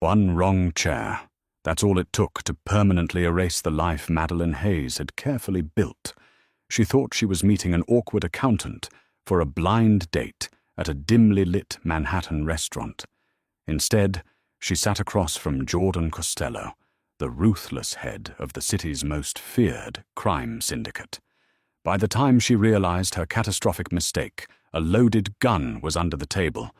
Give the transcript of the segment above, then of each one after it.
One wrong chair. That's all it took to permanently erase the life Madeline Hayes had carefully built. She thought she was meeting an awkward accountant for a blind date at a dimly lit Manhattan restaurant. Instead, she sat across from Jordan Costello, the ruthless head of the city's most feared crime syndicate. By the time she realized her catastrophic mistake, a loaded gun was under the table.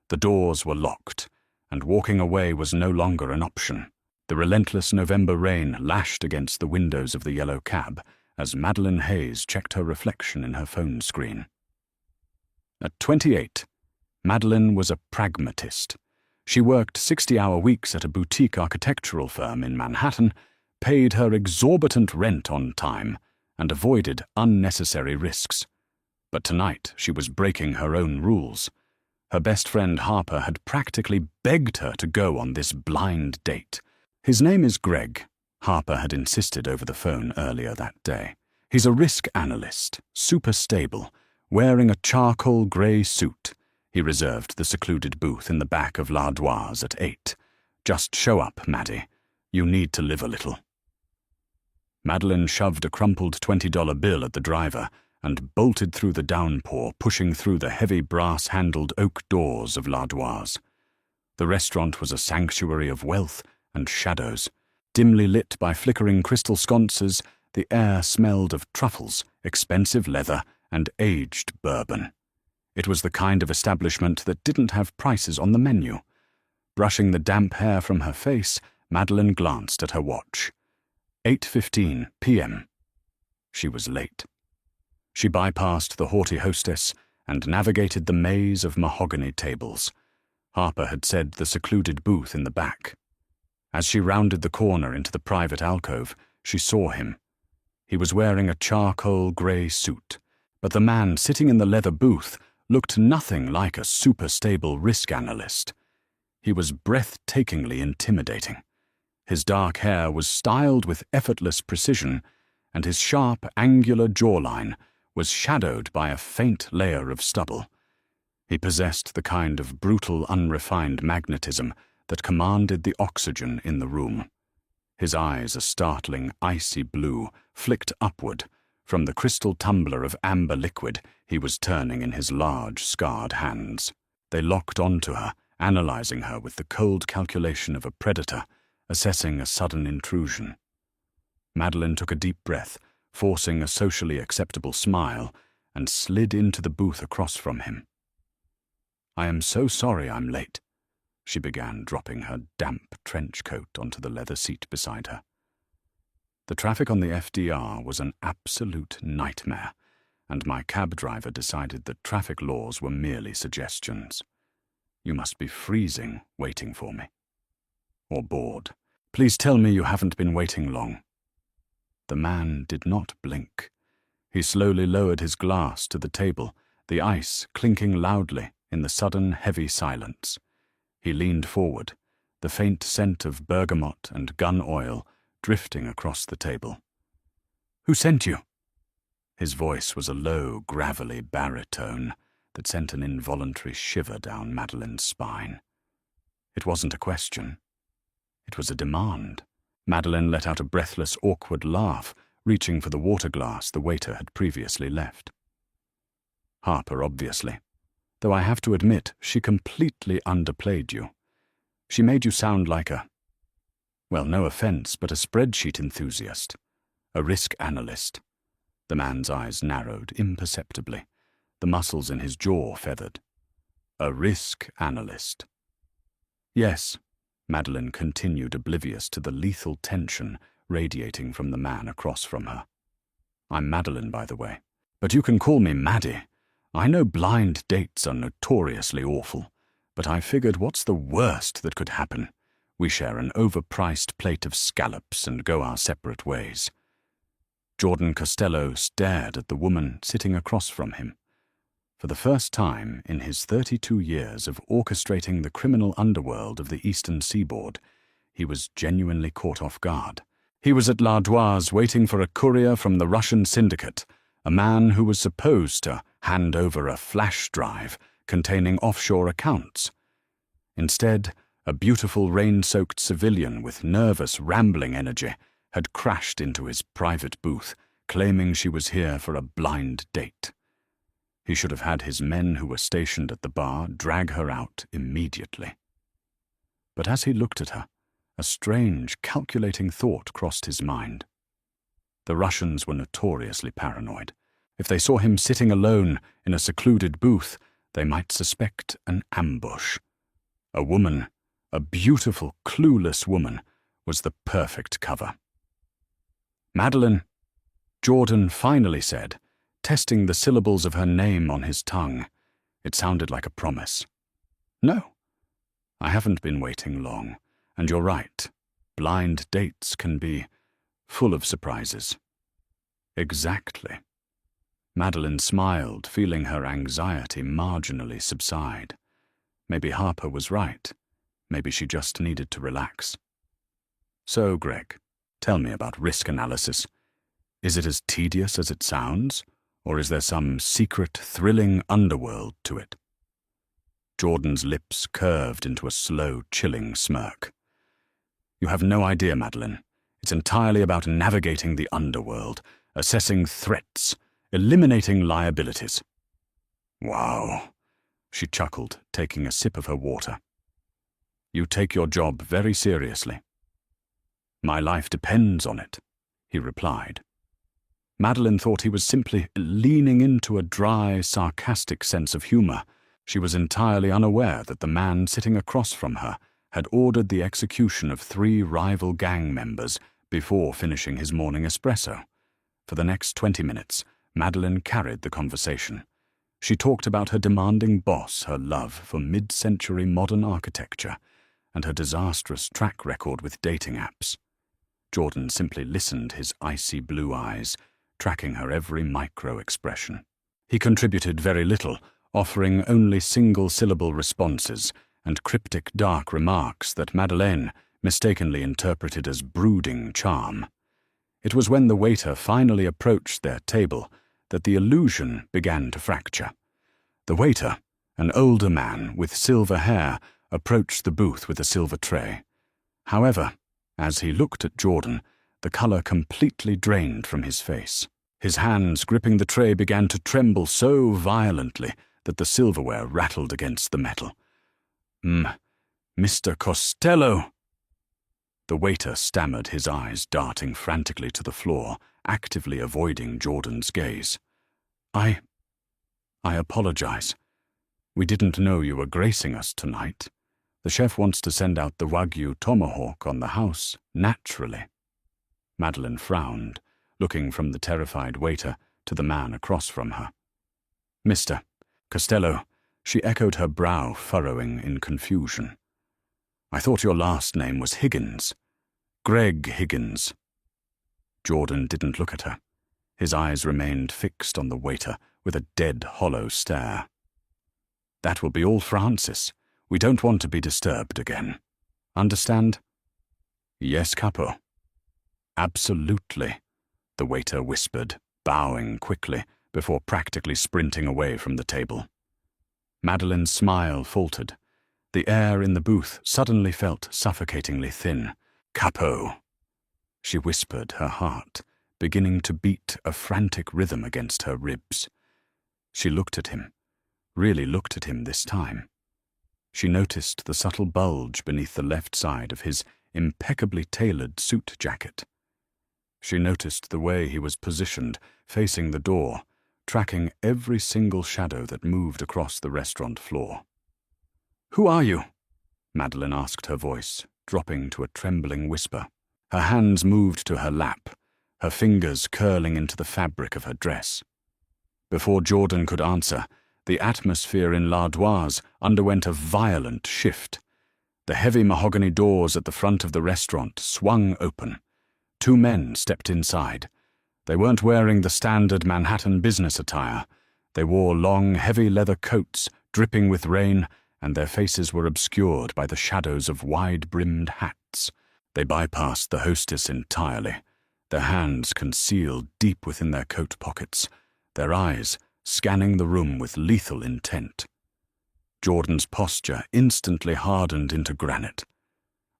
The doors were locked, and walking away was no longer an option. The relentless November rain lashed against the windows of the yellow cab as Madeline Hayes checked her reflection in her phone screen. At 28, Madeline was a pragmatist. She worked 60-hour weeks at a boutique architectural firm in Manhattan, paid her exorbitant rent on time, and avoided unnecessary risks. But tonight she was breaking her own rules. Her best friend Harper had practically begged her to go on this blind date. "His name is Greg," Harper had insisted over the phone earlier that day. "He's a risk analyst, super stable, wearing a charcoal grey suit. He reserved the secluded booth in the back of L'Ardoise at 8. Just show up, Maddie. You need to live a little." Madeline shoved a crumpled $20 bill at the driver and bolted through the downpour, pushing through the heavy brass-handled oak doors of L'Ardoise. The restaurant was a sanctuary of wealth and shadows. Dimly lit by flickering crystal sconces, the air smelled of truffles, expensive leather, and aged bourbon. It was the kind of establishment that didn't have prices on the menu. Brushing the damp hair from her face, Madeline glanced at her watch. 8:15 p.m. She was late. She bypassed the haughty hostess and navigated the maze of mahogany tables. Harper had said the secluded booth in the back. As she rounded the corner into the private alcove, she saw him. He was wearing a charcoal grey suit, but the man sitting in the leather booth looked nothing like a super-stable risk analyst. He was breathtakingly intimidating. His dark hair was styled with effortless precision, and his sharp, angular jawline was shadowed by a faint layer of stubble. He possessed the kind of brutal, unrefined magnetism that commanded the oxygen in the room. His eyes, a startling, icy blue, flicked upward from the crystal tumbler of amber liquid he was turning in his large, scarred hands. They locked onto her, analyzing her with the cold calculation of a predator, assessing a sudden intrusion. Madeline took a deep breath, forcing a socially acceptable smile, and slid into the booth across from him. "I am so sorry I'm late," she began, dropping her damp trench coat onto the leather seat beside her. The traffic on the FDR was an absolute nightmare, and my cab driver decided that traffic laws were merely suggestions. "You must be freezing waiting for me. Or bored. Please tell me you haven't been waiting long." The man did not blink. He slowly lowered his glass to the table, the ice clinking loudly in the sudden heavy silence. He leaned forward, the faint scent of bergamot and gun oil drifting across the table. "Who sent you?" His voice was a low, gravelly baritone that sent an involuntary shiver down Madeline's spine. It wasn't a question. It was a demand. Madeline let out a breathless, awkward laugh, reaching for the water glass the waiter had previously left. "Harper, obviously. Though I have to admit, she completely underplayed you. She made you sound like well, no offense, but a spreadsheet enthusiast. A risk analyst." The man's eyes narrowed imperceptibly, the muscles in his jaw feathered. "A risk analyst." "Yes," Madeline continued, oblivious to the lethal tension radiating from the man across from her. "I'm Madeline, by the way. But you can call me Maddie. I know blind dates are notoriously awful, but I figured what's the worst that could happen? We share an overpriced plate of scallops and go our separate ways." Jordan Costello stared at the woman sitting across from him. For the first time in his 32 years of orchestrating the criminal underworld of the eastern seaboard, he was genuinely caught off guard. He was at L'Ardoise waiting for a courier from the Russian syndicate, a man who was supposed to hand over a flash drive containing offshore accounts. Instead, A beautiful rain-soaked civilian with nervous, rambling energy had crashed into his private booth, claiming she was here for a blind date. He should have had his men who were stationed at the bar drag her out immediately. But as he looked at her, a strange, calculating thought crossed his mind. The Russians were notoriously paranoid. If they saw him sitting alone in a secluded booth, they might suspect an ambush. A woman, a beautiful, clueless woman, was the perfect cover. "Madeline," Jordan finally said, testing the syllables of her name on his tongue. It sounded like a promise. "No, I haven't been waiting long, and you're right. Blind dates can be full of surprises." "Exactly." Madeline smiled, feeling her anxiety marginally subside. Maybe Harper was right. Maybe she just needed to relax. "So, Greg, tell me about risk analysis. Is it as tedious as it sounds, or is there some secret, thrilling underworld to it?" Jordan's lips curved into a slow, chilling smirk. "You have no idea, Madeline. It's entirely about navigating the underworld, assessing threats, eliminating liabilities." "Wow," she chuckled, taking a sip of her water. "You take your job very seriously." "My life depends on it," he replied. Madeline thought he was simply leaning into a dry, sarcastic sense of humor. She was entirely unaware that the man sitting across from her had ordered the execution of 3 rival gang members before finishing his morning espresso. For the next 20 minutes, Madeline carried the conversation. She talked about her demanding boss, her love for mid-century modern architecture, and her disastrous track record with dating apps. Jordan simply listened, his icy blue eyes tracking her every micro-expression. He contributed very little, offering only single-syllable responses and cryptic dark remarks that Madeleine mistakenly interpreted as brooding charm. It was when the waiter finally approached their table that the illusion began to fracture. The waiter, an older man with silver hair, approached the booth with a silver tray. However, as he looked at Jordan, the color completely drained from his face. His hands gripping the tray began to tremble so violently that the silverware rattled against the metal. "Mr. Costello!" The waiter stammered, his eyes darting frantically to the floor, actively avoiding Jordan's gaze. I apologize. We didn't know you were gracing us tonight. The chef wants to send out the Wagyu tomahawk on the house, naturally." Madeline frowned, looking from the terrified waiter to the man across from her. "Mr. Costello," she echoed, her brow furrowing in confusion. "I thought your last name was Higgins. Greg Higgins." Jordan didn't look at her. His eyes remained fixed on the waiter with a dead, hollow stare. "That will be all, Francis. We don't want to be disturbed again. Understand?" "Yes, Capo." "Absolutely," the waiter whispered, bowing quickly before practically sprinting away from the table. Madeline's smile faltered. The air in the booth suddenly felt suffocatingly thin. "Capo," she whispered, her heart beginning to beat a frantic rhythm against her ribs. She looked at him, really looked at him this time. She noticed the subtle bulge beneath the left side of his impeccably tailored suit jacket. She noticed the way he was positioned, facing the door, tracking every single shadow that moved across the restaurant floor. "Who are you?" Madeline asked, her voice dropping to a trembling whisper. Her hands moved to her lap, her fingers curling into the fabric of her dress. Before Jordan could answer, the atmosphere in L'Ardoise underwent a violent shift. The heavy mahogany doors at the front of the restaurant swung open. 2 men stepped inside. They weren't wearing the standard Manhattan business attire. They wore long, heavy leather coats, dripping with rain, and their faces were obscured by the shadows of wide-brimmed hats. They bypassed the hostess entirely, their hands concealed deep within their coat pockets, their eyes scanning the room with lethal intent. Jordan's posture instantly hardened into granite.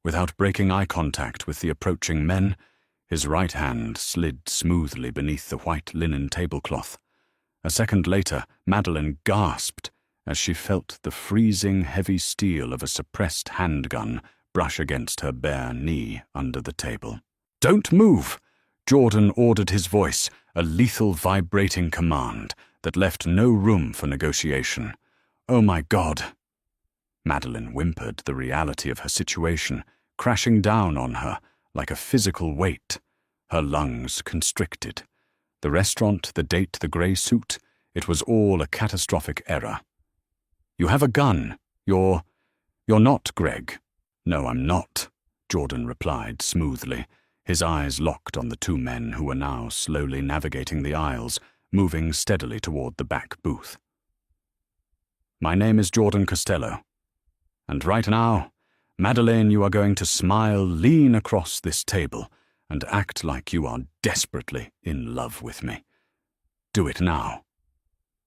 Without breaking eye contact with the approaching men, his right hand slid smoothly beneath the white linen tablecloth. A second later, Madeleine gasped as she felt the freezing, heavy steel of a suppressed handgun brush against her bare knee under the table. "Don't move!" Jordan ordered, his voice a lethal, vibrating command that left no room for negotiation. "Oh my God!" Madeleine whimpered the reality of her situation, crashing down on her like a physical weight. Her lungs constricted. The restaurant, the date, the grey suit, it was all a catastrophic error. "You have a gun. You're not Greg." "No, I'm not," Jordan replied smoothly, his eyes locked on the two men who were now slowly navigating the aisles, moving steadily toward the back booth. "My name is Jordan Costello. And right now, Madeleine, you are going to smile, lean across this table, and act like you are desperately in love with me. Do it now."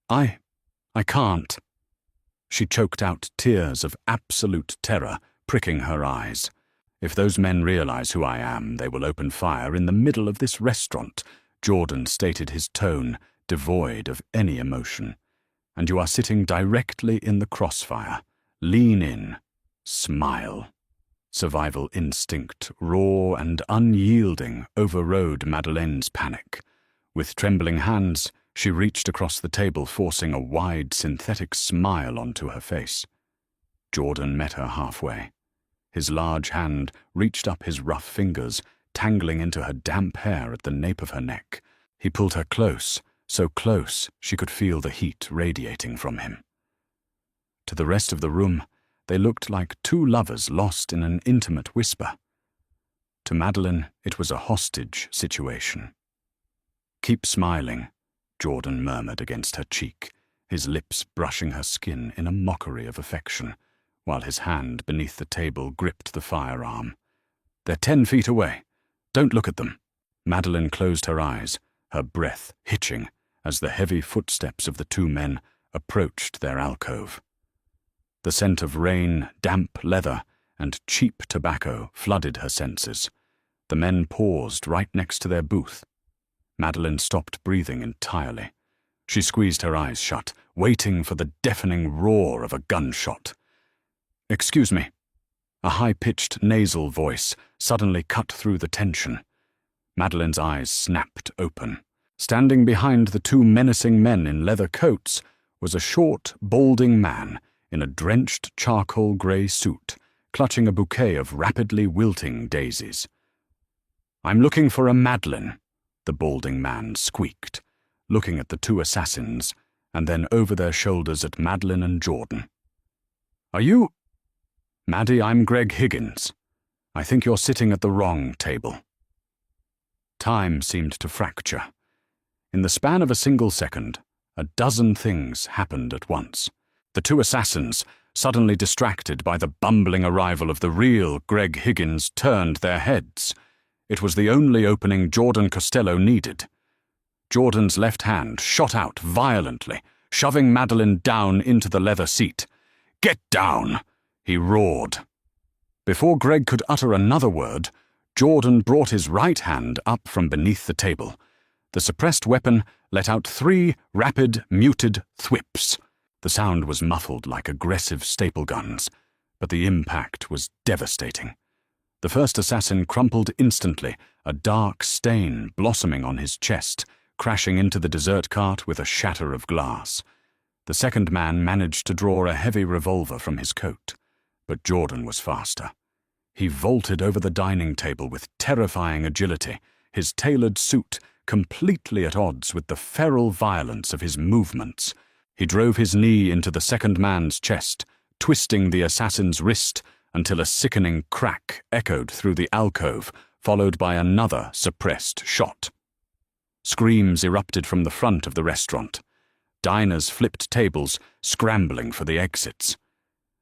I can't." She choked out tears of absolute terror, pricking her eyes. "If those men realize who I am, they will open fire in the middle of this restaurant," Jordan stated, his tone devoid of any emotion. "And you are sitting directly in the crossfire. Lean in. Smile." Survival instinct, raw and unyielding, overrode Madeleine's panic. With trembling hands, she reached across the table, forcing a wide, synthetic smile onto her face. Jordan met her halfway. His large hand reached up his rough fingers, tangling into her damp hair at the nape of her neck. He pulled her close, so close she could feel the heat radiating from him. To the rest of the room, they looked like two lovers lost in an intimate whisper. To Madeleine, it was a hostage situation. "Keep smiling," Jordan murmured against her cheek, his lips brushing her skin in a mockery of affection, while his hand beneath the table gripped the firearm. "They're 10 feet away. Don't look at them." Madeleine closed her eyes, her breath hitching as the heavy footsteps of the two men approached their alcove. The scent of rain, damp leather, and cheap tobacco flooded her senses. The men paused right next to their booth. Madeleine stopped breathing entirely. She squeezed her eyes shut, waiting for the deafening roar of a gunshot. "Excuse me." A high-pitched nasal voice suddenly cut through the tension. Madeleine's eyes snapped open. Standing behind the two menacing men in leather coats was a short, balding man in a drenched charcoal grey suit, clutching a bouquet of rapidly wilting daisies. "I'm looking for a Madeleine," the balding man squeaked, looking at the two assassins and then over their shoulders at Madeleine and Jordan. "Are you—" "Maddie, I'm Greg Higgins. I think you're sitting at the wrong table." Time seemed to fracture. In the span of a single second, a dozen things happened at once. The two assassins, suddenly distracted by the bumbling arrival of the real Greg Higgins, turned their heads. It was the only opening Jordan Costello needed. Jordan's left hand shot out violently, shoving Madeleine down into the leather seat. "Get down!" he roared. Before Greg could utter another word, Jordan brought his right hand up from beneath the table. The suppressed weapon let out 3 rapid, muted thwips. The sound was muffled like aggressive staple guns, but the impact was devastating. The first assassin crumpled instantly, a dark stain blossoming on his chest, crashing into the dessert cart with a shatter of glass. The second man managed to draw a heavy revolver from his coat, but Jordan was faster. He vaulted over the dining table with terrifying agility, his tailored suit completely at odds with the feral violence of his movements. He drove his knee into the second man's chest, twisting the assassin's wrist until a sickening crack echoed through the alcove, followed by another suppressed shot. Screams erupted from the front of the restaurant. Diners flipped tables, scrambling for the exits.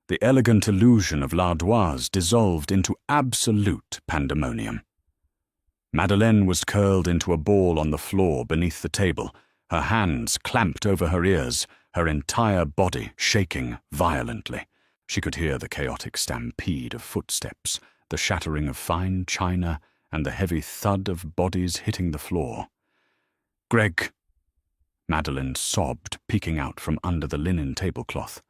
The elegant illusion of l'ardoise dissolved into absolute pandemonium. Madeleine was curled into a ball on the floor beneath the table, her hands clamped over her ears, her entire body shaking violently. She could hear the chaotic stampede of footsteps, the shattering of fine china, and the heavy thud of bodies hitting the floor. "Greg!" Madeline sobbed, peeking out from under the linen tablecloth.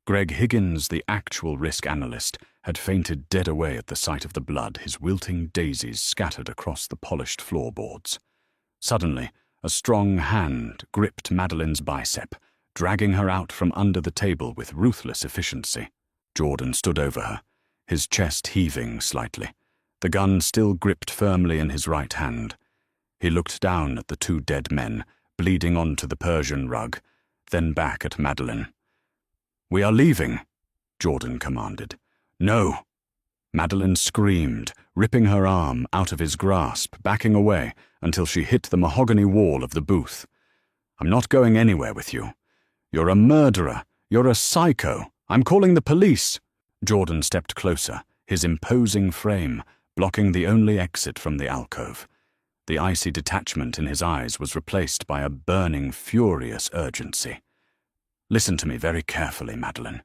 Greg Higgins, the actual risk analyst, had fainted dead away at the sight of the blood, his wilting daisies scattered across the polished floorboards. Suddenly, a strong hand gripped Madeline's bicep, dragging her out from under the table with ruthless efficiency. Jordan stood over her, his chest heaving slightly, the gun still gripped firmly in his right hand. He looked down at the two dead men, bleeding onto the Persian rug, then back at Madeline. "We are leaving," Jordan commanded. "No." Madeline screamed, ripping her arm out of his grasp, backing away until she hit the mahogany wall of the booth. "I'm not going anywhere with you. You're a murderer. You're a psycho. I'm calling the police." Jordan stepped closer, his imposing frame blocking the only exit from the alcove. The icy detachment in his eyes was replaced by a burning, furious urgency. "Listen to me very carefully, Madeline.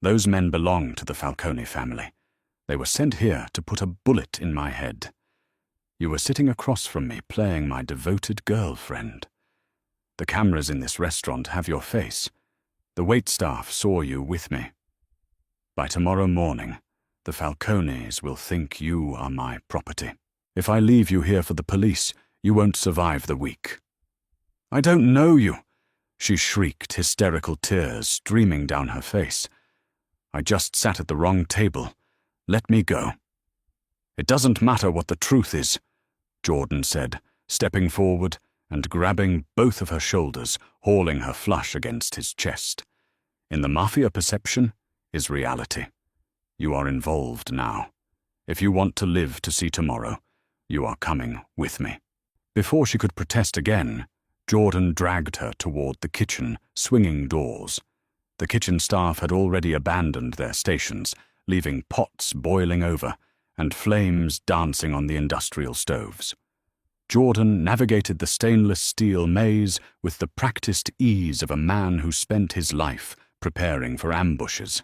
Those men belong to the Falcone family. They were sent here to put a bullet in my head. You were sitting across from me playing my devoted girlfriend. The cameras in this restaurant have your face. The waitstaff saw you with me. By tomorrow morning, the Falcones will think you are my property. If I leave you here for the police, you won't survive the week." "I don't know you," she shrieked, hysterical tears streaming down her face. "I just sat at the wrong table. Let me go." "It doesn't matter what the truth is," Jordan said, stepping forward and grabbing both of her shoulders, hauling her flush against his chest. "In the Mafia, perception is reality. You are involved now. If you want to live to see tomorrow, you are coming with me." Before she could protest again, Jordan dragged her toward the kitchen, swinging doors. The kitchen staff had already abandoned their stations, leaving pots boiling over and flames dancing on the industrial stoves. Jordan navigated the stainless steel maze with the practiced ease of a man who spent his life preparing for ambushes.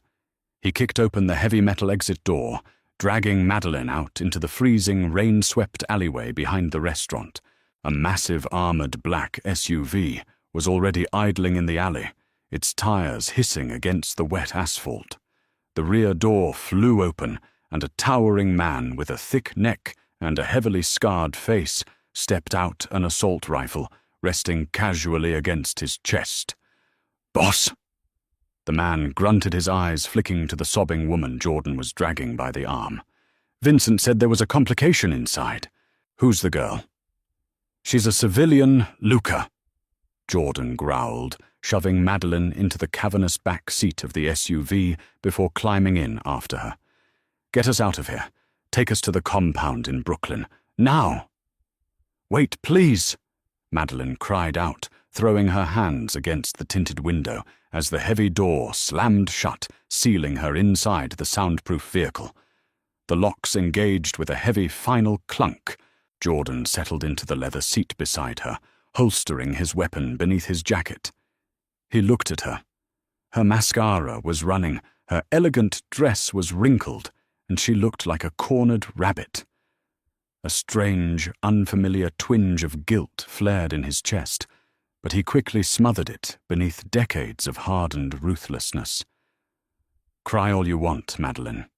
He kicked open the heavy metal exit door, dragging Madeline out into the freezing, rain-swept alleyway behind the restaurant. A massive armored black SUV was already idling in the alley, its tires hissing against the wet asphalt. The rear door flew open, and a towering man with a thick neck and a heavily scarred face stepped out, an assault rifle resting casually against his chest. "Boss!" The man grunted, his eyes flicking to the sobbing woman Jordan was dragging by the arm. "Vincent said there was a complication inside. Who's the girl?" "She's a civilian, Luca," Jordan growled, shoving Madeline into the cavernous back seat of the SUV before climbing in after her. "Get us out of here. Take us to the compound in Brooklyn. Now!" "Wait, please!" Madeline cried out, throwing her hands against the tinted window as the heavy door slammed shut, sealing her inside the soundproof vehicle. The locks engaged with a heavy final clunk. Jordan settled into the leather seat beside her, holstering his weapon beneath his jacket. He looked at her. Her mascara was running, her elegant dress was wrinkled, and she looked like a cornered rabbit. A strange, unfamiliar twinge of guilt flared in his chest, but he quickly smothered it beneath decades of hardened ruthlessness. "Cry all you want, Madeline,"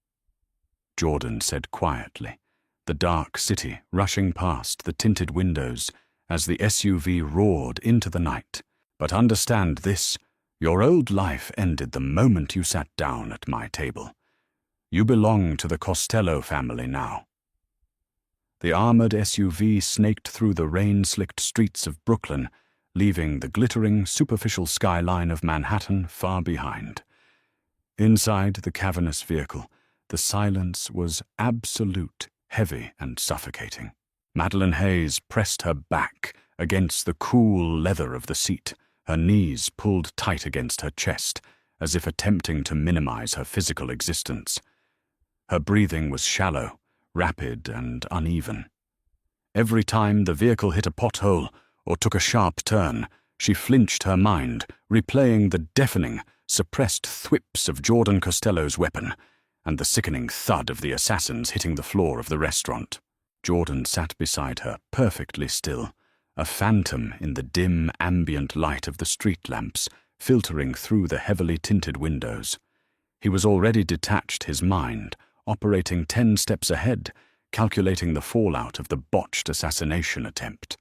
Jordan said quietly, the dark city rushing past the tinted windows as the SUV roared into the night. "But understand this, your old life ended the moment you sat down at my table. You belong to the Costello family now." The armored SUV snaked through the rain-slicked streets of Brooklyn, leaving the glittering, superficial skyline of Manhattan far behind. Inside the cavernous vehicle, the silence was absolute, heavy and suffocating. Madeline Hayes pressed her back against the cool leather of the seat, her knees pulled tight against her chest, as if attempting to minimize her physical existence. Her breathing was shallow, rapid and uneven. Every time the vehicle hit a pothole or took a sharp turn, She flinched her mind, replaying the deafening, suppressed thwips of Jordan Costello's weapon, and the sickening thud of the assassins hitting the floor of the restaurant. Jordan sat beside her, perfectly still, a phantom in the dim, ambient light of the street lamps, filtering through the heavily tinted windows. He was already detached, his mind, operating 10 steps ahead, calculating the fallout of the botched assassination attempt.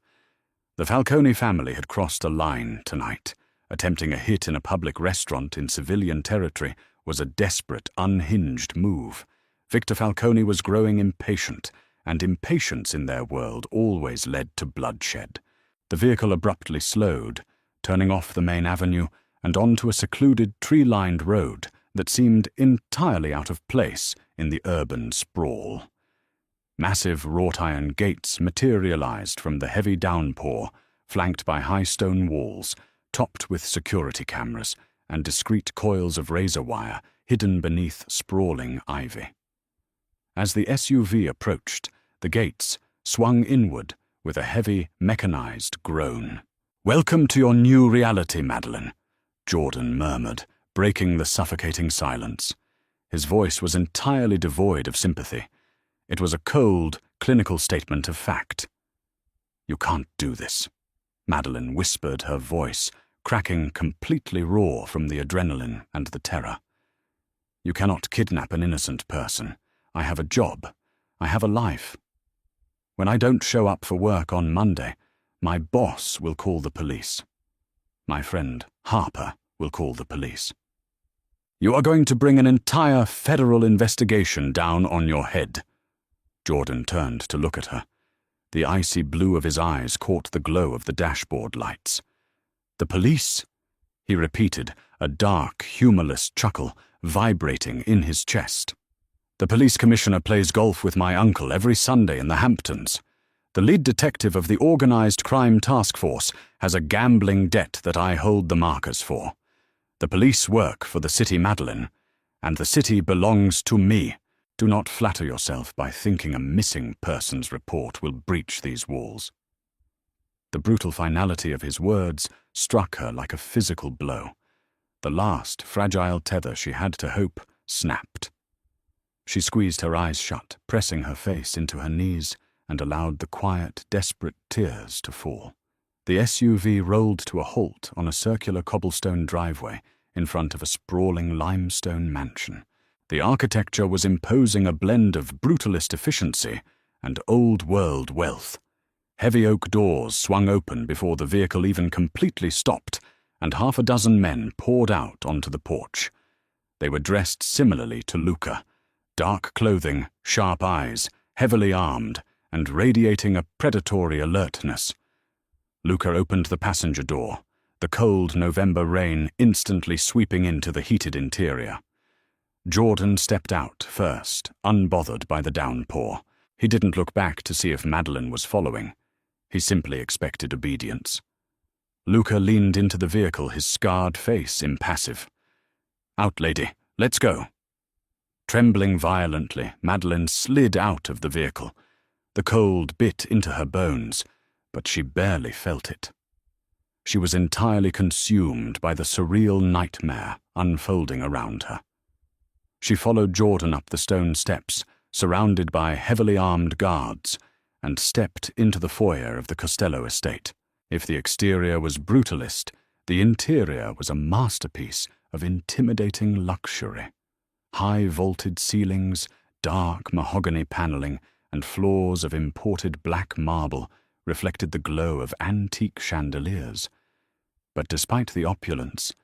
The Falcone family had crossed a line tonight. Attempting a hit in a public restaurant in civilian territory was a desperate, unhinged move. Victor Falcone was growing impatient, and impatience in their world always led to bloodshed. The vehicle abruptly slowed, turning off the main avenue and onto a secluded, tree-lined road that seemed entirely out of place in the urban sprawl. Massive wrought-iron gates materialized from the heavy downpour, flanked by high stone walls, topped with security cameras and discreet coils of razor wire hidden beneath sprawling ivy. As the SUV approached, the gates swung inward with a heavy, mechanized groan. "Welcome to your new reality, Madeline," Jordan murmured, breaking the suffocating silence. His voice was entirely devoid of sympathy. It was a cold, clinical statement of fact. "You can't do this," Madeline whispered, her voice cracking completely raw from the adrenaline and the terror. "You cannot kidnap an innocent person. I have a job. I have a life. When I don't show up for work on Monday, my boss will call the police. My friend Harper will call the police. You are going to bring an entire federal investigation down on your head." Jordan turned to look at her. The icy blue of his eyes caught the glow of the dashboard lights. "The police?" he repeated, a dark, humorless chuckle vibrating in his chest. "The police commissioner plays golf with my uncle every Sunday in the Hamptons. The lead detective of the organized crime task force has a gambling debt that I hold the markers for. The police work for the city, Madeline, and the city belongs to me. Do not flatter yourself by thinking a missing persons report will breach these walls." The brutal finality of his words struck her like a physical blow. The last fragile tether she had to hope snapped. She squeezed her eyes shut, pressing her face into her knees, and allowed the quiet, desperate tears to fall. The SUV rolled to a halt on a circular cobblestone driveway in front of a sprawling limestone mansion. The architecture was imposing a blend of brutalist efficiency and old-world wealth. Heavy oak doors swung open before the vehicle even completely stopped, and 6 men poured out onto the porch. They were dressed similarly to Luca: dark clothing, sharp eyes, heavily armed, and radiating a predatory alertness. Luca opened the passenger door, the cold November rain instantly sweeping into the heated interior. Jordan stepped out first, unbothered by the downpour. He didn't look back to see if Madeline was following. He simply expected obedience. Luca leaned into the vehicle, his scarred face impassive. "Out, lady. Let's go." Trembling violently, Madeline slid out of the vehicle. The cold bit into her bones, but she barely felt it. She was entirely consumed by the surreal nightmare unfolding around her. She followed Jordan up the stone steps, surrounded by heavily armed guards, and stepped into the foyer of the Costello estate. If the exterior was brutalist, the interior was a masterpiece of intimidating luxury. High vaulted ceilings, dark mahogany paneling, and floors of imported black marble reflected the glow of antique chandeliers. But despite the opulence,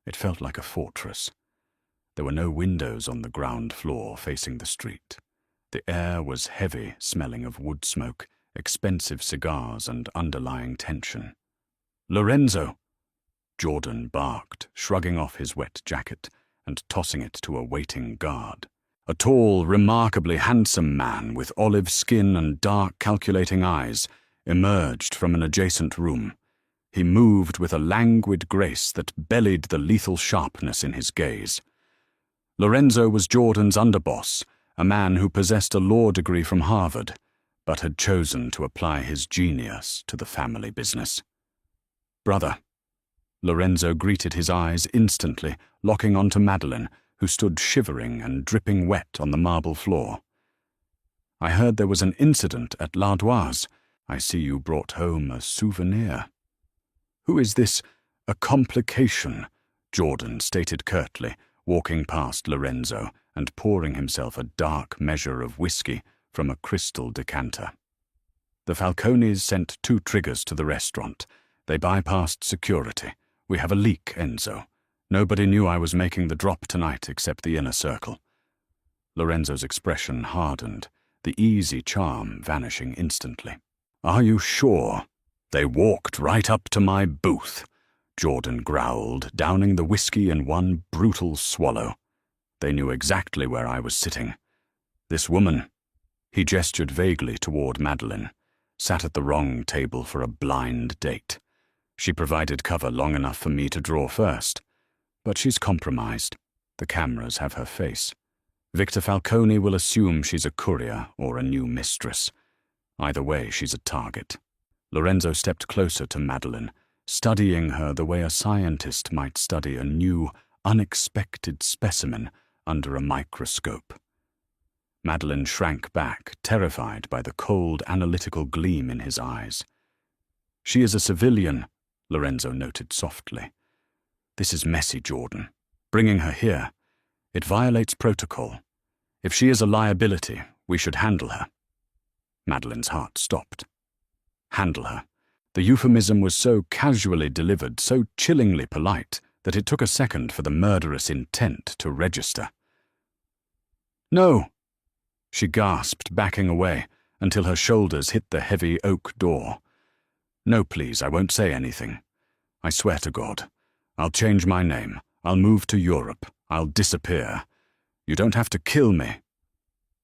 it felt like a fortress. There were no windows on the ground floor facing the street. The air was heavy, smelling of wood smoke, expensive cigars, and underlying tension. "Lorenzo!" Jordan barked, shrugging off his wet jacket and tossing it to a waiting guard. A tall, remarkably handsome man with olive skin and dark, calculating eyes emerged from an adjacent room. He moved with a languid grace that bellied the lethal sharpness in his gaze. Lorenzo was Jordan's underboss, a man who possessed a law degree from Harvard, but had chosen to apply his genius to the family business. "Brother," Lorenzo greeted his eyes instantly, locking onto Madeleine, who stood shivering and dripping wet on the marble floor. "I heard there was an incident at L'Ardoise. I see you brought home a souvenir." "Who is this a complication?" Jordan stated curtly, walking past Lorenzo and pouring himself a dark measure of whiskey from a crystal decanter. "The Falcones sent 2 triggers to the restaurant. They bypassed security. We have a leak, Enzo. Nobody knew I was making the drop tonight except the inner circle." Lorenzo's expression hardened, the easy charm vanishing instantly. "Are you sure? They walked right up to my booth," Jordan growled, downing the whiskey in one brutal swallow. "They knew exactly where I was sitting. This woman," he gestured vaguely toward Madeleine, "sat at the wrong table for a blind date. She provided cover long enough for me to draw first. But she's compromised. The cameras have her face. Victor Falcone will assume she's a courier or a new mistress. Either way, she's a target." Lorenzo stepped closer to Madeleine, studying her the way a scientist might study a new, unexpected specimen under a microscope. Madeleine shrank back, terrified by the cold, analytical gleam in his eyes. "She is a civilian," Lorenzo noted softly. "This is messy, Jordan. Bringing her here. It violates protocol. If she is a liability, we should handle her." Madeleine's heart stopped. Handle her. The euphemism was so casually delivered, so chillingly polite, that it took a second for the murderous intent to register. "No," she gasped, backing away, until her shoulders hit the heavy oak door. "No, please, I won't say anything. I swear to God. I'll change my name. I'll move to Europe. I'll disappear. You don't have to kill me."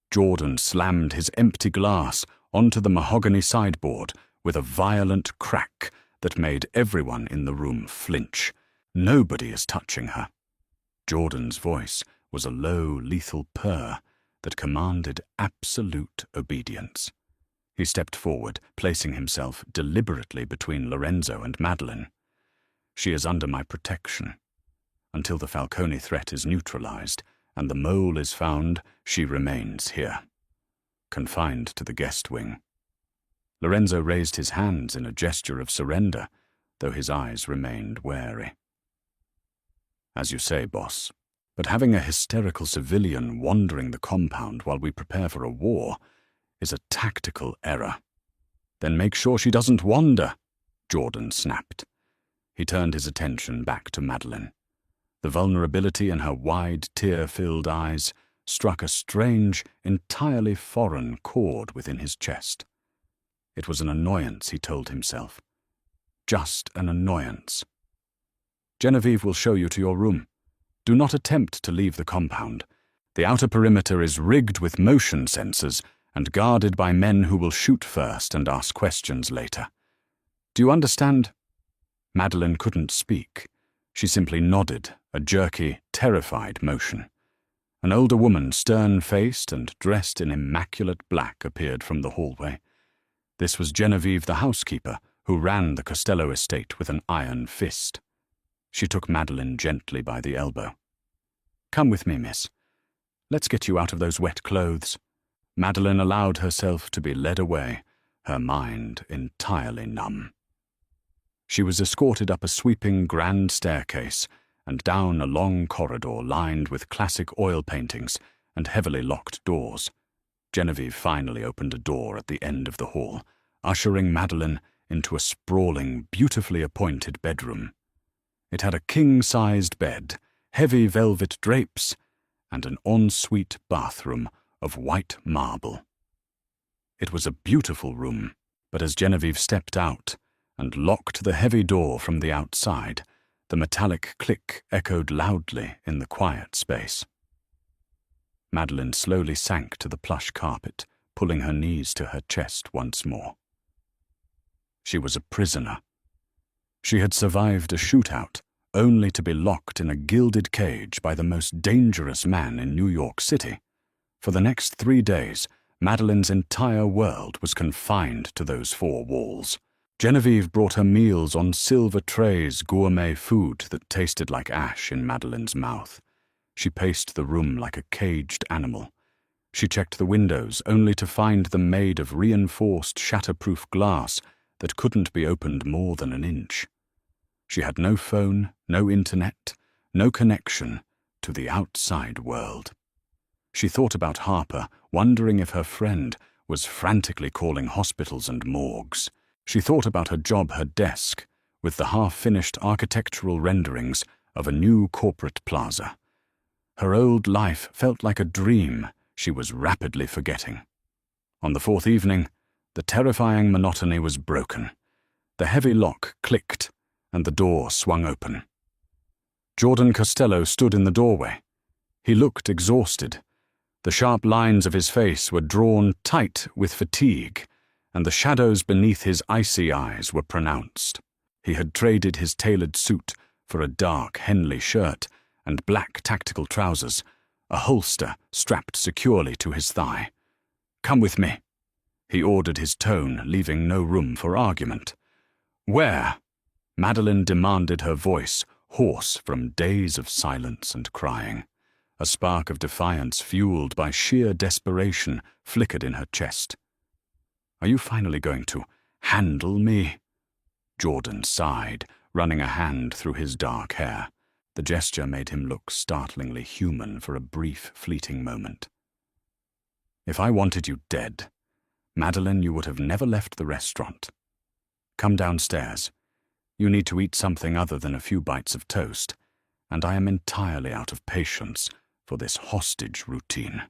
Jordan slammed his empty glass onto the mahogany sideboard with a violent crack that made everyone in the room flinch. "Nobody is touching her." Jordan's voice was a low, lethal purr that commanded absolute obedience. He stepped forward, placing himself deliberately between Lorenzo and Madeleine. "She is under my protection. Until the Falcone threat is neutralized and the mole is found, she remains here, confined to the guest wing." Lorenzo raised his hands in a gesture of surrender, though his eyes remained wary. "As you say, boss, but having a hysterical civilian wandering the compound while we prepare for a war is a tactical error." "Then make sure she doesn't wander," Jordan snapped. He turned his attention back to Madeleine. The vulnerability in her wide, tear-filled eyes struck a strange, entirely foreign chord within his chest. It was an annoyance, he told himself. Just an annoyance. "Genevieve will show you to your room. Do not attempt to leave the compound. The outer perimeter is rigged with motion sensors and guarded by men who will shoot first and ask questions later. Do you understand?" Madeleine couldn't speak. She simply nodded, a jerky, terrified motion. An older woman, stern-faced and dressed in immaculate black, appeared from the hallway. This was Genevieve, the housekeeper, who ran the Costello estate with an iron fist. She took Madeleine gently by the elbow. "Come with me, miss. Let's get you out of those wet clothes." Madeleine allowed herself to be led away, her mind entirely numb. She was escorted up a sweeping grand staircase and down a long corridor lined with classic oil paintings and heavily locked doors. Genevieve finally opened a door at the end of the hall, ushering Madeleine into a sprawling, beautifully appointed bedroom. It had a king-sized bed, heavy velvet drapes, and an ensuite bathroom of white marble. It was a beautiful room, but as Genevieve stepped out and locked the heavy door from the outside, the metallic click echoed loudly in the quiet space. Madeleine slowly sank to the plush carpet, pulling her knees to her chest once more. She was a prisoner. She had survived a shootout, only to be locked in a gilded cage by the most dangerous man in New York City. For the next 3 days, Madeleine's entire world was confined to those 4 walls. Genevieve brought her meals on silver trays, gourmet food that tasted like ash in Madeline's mouth. She paced the room like a caged animal. She checked the windows, only to find them made of reinforced shatterproof glass that couldn't be opened more than an inch. She had no phone, no internet, no connection to the outside world. She thought about Harper, wondering if her friend was frantically calling hospitals and morgues. She thought about her job, her desk, with the half-finished architectural renderings of a new corporate plaza. Her old life felt like a dream she was rapidly forgetting. On the fourth evening, the terrifying monotony was broken. The heavy lock clicked, and the door swung open. Jordan Costello stood in the doorway. He looked exhausted. The sharp lines of his face were drawn tight with fatigue, and the shadows beneath his icy eyes were pronounced. He had traded his tailored suit for a dark Henley shirt and black tactical trousers, a holster strapped securely to his thigh. "Come with me," he ordered, his tone leaving no room for argument. "Where?" Madeline demanded, her voice hoarse from days of silence and crying. A spark of defiance, fueled by sheer desperation, flickered in her chest. "Are you finally going to handle me?" Jordan sighed, running a hand through his dark hair. The gesture made him look startlingly human for a brief, fleeting moment. "If I wanted you dead, Madeline, you would have never left the restaurant. Come downstairs. You need to eat something other than a few bites of toast, and I am entirely out of patience for this hostage routine."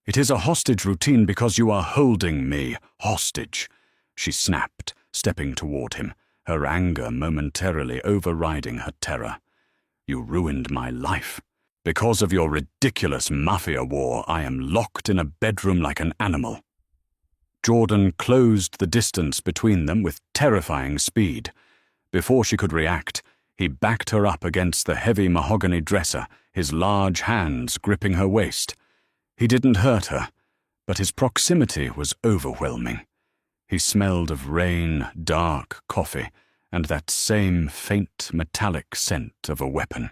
"It is a hostage routine because you are holding me hostage," she snapped, stepping toward him, her anger momentarily overriding her terror. "You ruined my life. Because of your ridiculous Mafia war, I am locked in a bedroom like an animal." Jordan closed the distance between them with terrifying speed. Before she could react, he backed her up against the heavy mahogany dresser, his large hands gripping her waist. He didn't hurt her, but his proximity was overwhelming. He smelled of rain, dark coffee, and that same faint metallic scent of a weapon.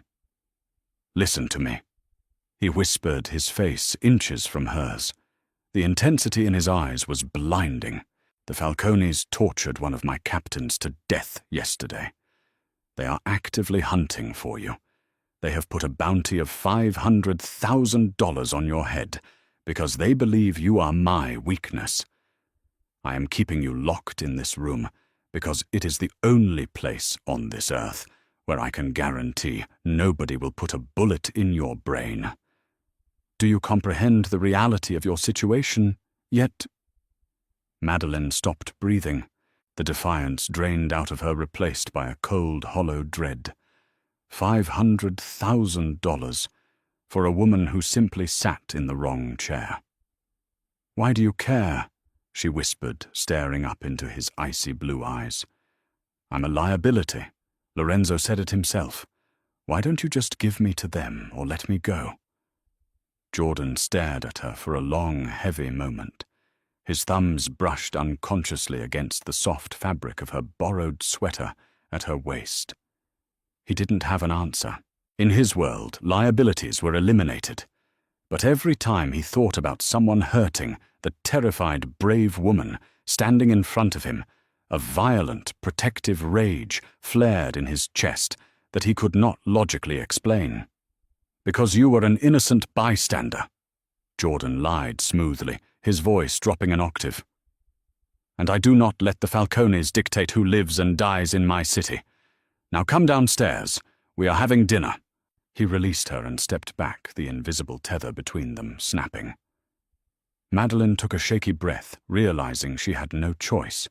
"Listen to me," he whispered, his face inches from hers. The intensity in his eyes was blinding. "The Falcones tortured one of my captains to death yesterday. They are actively hunting for you. They have put a bounty of $500,000 on your head because they believe you are my weakness. I am keeping you locked in this room because it is the only place on this earth where I can guarantee nobody will put a bullet in your brain. Do you comprehend the reality of your situation yet?" Madeline stopped breathing, the defiance drained out of her, replaced by a cold, hollow dread. $500,000 for a woman who simply sat in the wrong chair. "Why do you care?" she whispered, staring up into his icy blue eyes. "I'm a liability. Lorenzo said it himself. Why don't you just give me to them or let me go?" Jordan stared at her for a long, heavy moment. His thumbs brushed unconsciously against the soft fabric of her borrowed sweater at her waist. He didn't have an answer. In his world, liabilities were eliminated. But every time he thought about someone hurting the terrified, brave woman standing in front of him, a violent, protective rage flared in his chest that he could not logically explain. "Because you were an innocent bystander," Jordan lied smoothly, his voice dropping an octave. "And I do not let the Falcones dictate who lives and dies in my city. Now come downstairs. We are having dinner." He released her and stepped back, the invisible tether between them snapping. Madeline took a shaky breath, realizing she had no choice.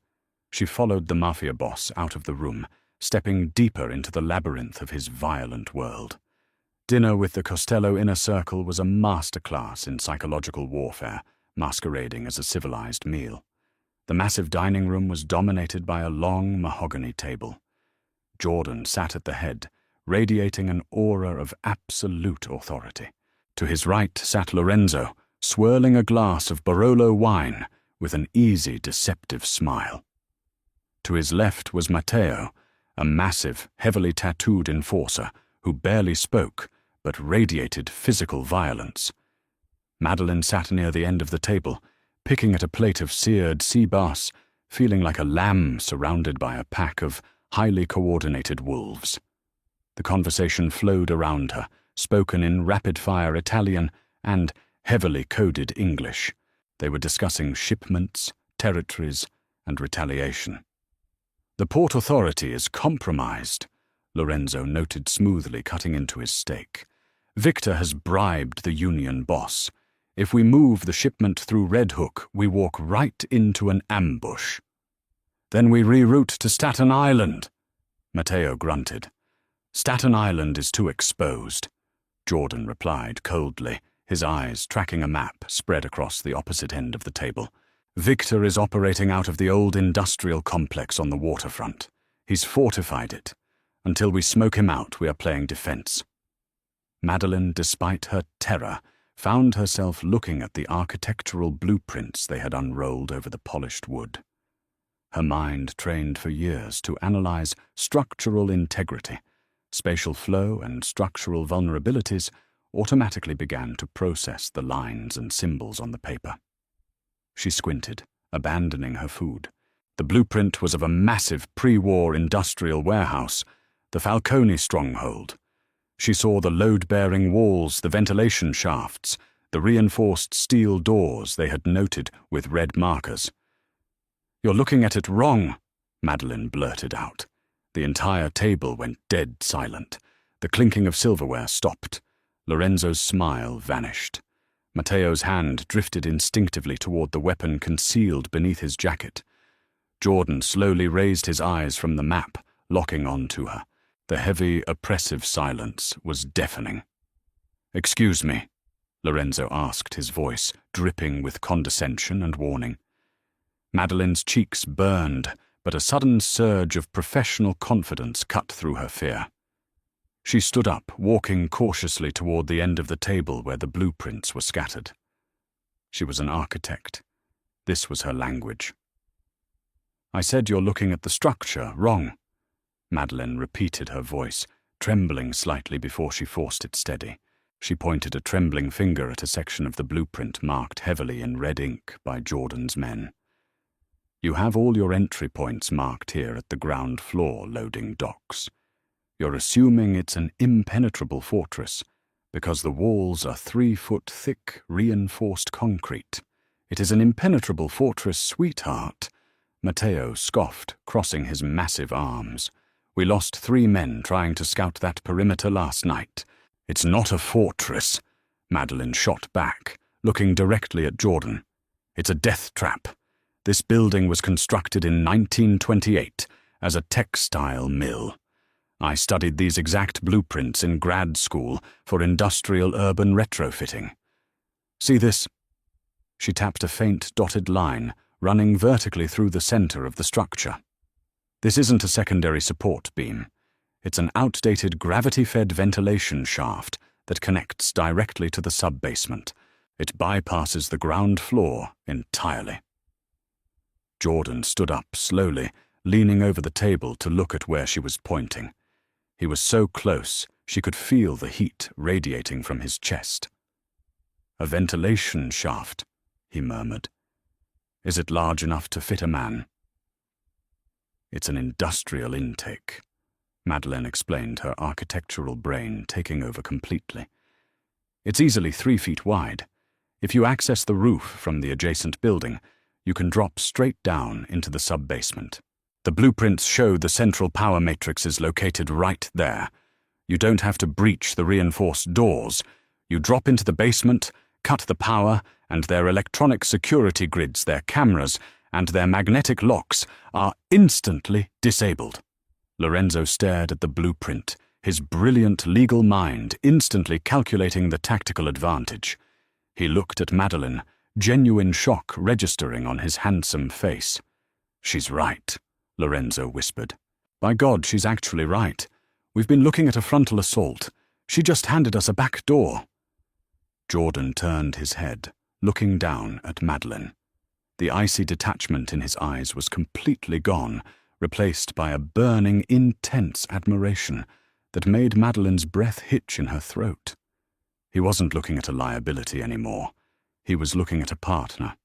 She followed the Mafia boss out of the room, stepping deeper into the labyrinth of his violent world. Dinner with the Costello inner circle was a masterclass in psychological warfare, masquerading as a civilized meal. The massive dining room was dominated by a long mahogany table. Jordan sat at the head, radiating an aura of absolute authority. To his right sat Lorenzo, swirling a glass of Barolo wine with an easy, deceptive smile. To his left was Matteo, a massive, heavily tattooed enforcer who barely spoke but radiated physical violence. Madeline sat near the end of the table, picking at a plate of seared sea bass, feeling like a lamb surrounded by a pack of highly coordinated wolves. The conversation flowed around her, spoken in rapid-fire Italian and heavily coded English. They were discussing shipments, territories, and retaliation. "The Port Authority is compromised," Lorenzo noted smoothly, cutting into his steak. "Victor has bribed the union boss. If we move the shipment through Red Hook, we walk right into an ambush." "Then we reroute to Staten Island," Matteo grunted. "Staten Island is too exposed," Jordan replied coldly, his eyes tracking a map spread across the opposite end of the table. "Victor is operating out of the old industrial complex on the waterfront. He's fortified it. Until we smoke him out, we are playing defense." Madeline, despite her terror, found herself looking at the architectural blueprints they had unrolled over the polished wood. Her mind, trained for years to analyze structural integrity, spatial flow, and structural vulnerabilities, automatically began to process the lines and symbols on the paper. She squinted, abandoning her food. The blueprint was of a massive pre-war industrial warehouse, the Falcone stronghold. She saw the load-bearing walls, the ventilation shafts, the reinforced steel doors they had noted with red markers. "You're looking at it wrong," Madeline blurted out. The entire table went dead silent. The clinking of silverware stopped. Lorenzo's smile vanished. Matteo's hand drifted instinctively toward the weapon concealed beneath his jacket. Jordan slowly raised his eyes from the map, locking onto her. The heavy, oppressive silence was deafening. "Excuse me," Lorenzo asked, his voice dripping with condescension and warning. Madeline's cheeks burned, but a sudden surge of professional confidence cut through her fear. She stood up, walking cautiously toward the end of the table where the blueprints were scattered. She was an architect. This was her language. "I said you're looking at the structure wrong," Madeline repeated, her voice trembling slightly before she forced it steady. She pointed a trembling finger at a section of the blueprint marked heavily in red ink by Jordan's men. "You have all your entry points marked here at the ground floor loading docks. You're assuming it's an impenetrable fortress because the walls are 3-foot thick reinforced concrete. It is an impenetrable fortress, sweetheart," Matteo scoffed, crossing his massive arms. "We lost 3 men trying to scout that perimeter last night." "It's not a fortress," Madeline shot back, looking directly at Jordan. "It's a death trap. This building was constructed in 1928 as a textile mill. I studied these exact blueprints in grad school for industrial urban retrofitting. See this?" She tapped a faint dotted line running vertically through the center of the structure. "This isn't a secondary support beam. It's an outdated gravity-fed ventilation shaft that connects directly to the sub-basement. It bypasses the ground floor entirely." Jordan stood up slowly, leaning over the table to look at where she was pointing. He was so close, she could feel the heat radiating from his chest. "A ventilation shaft," he murmured. "Is it large enough to fit a man?" "It's an industrial intake," Madeline explained, her architectural brain taking over completely. "It's easily 3 feet wide. If you access the roof from the adjacent building, you can drop straight down into the sub-basement. The blueprints show the central power matrix is located right there. You don't have to breach the reinforced doors. You drop into the basement, cut the power, and their electronic security grids, their cameras, and their magnetic locks are instantly disabled." Lorenzo stared at the blueprint, his brilliant legal mind instantly calculating the tactical advantage. He looked at Madeline, genuine shock registering on his handsome face. "She's right," Lorenzo whispered. "By God, she's actually right. We've been looking at a frontal assault. She just handed us a back door." Jordan turned his head, looking down at Madeline. The icy detachment in his eyes was completely gone, replaced by a burning, intense admiration that made Madeline's breath hitch in her throat. He wasn't looking at a liability anymore. He was looking at a partner.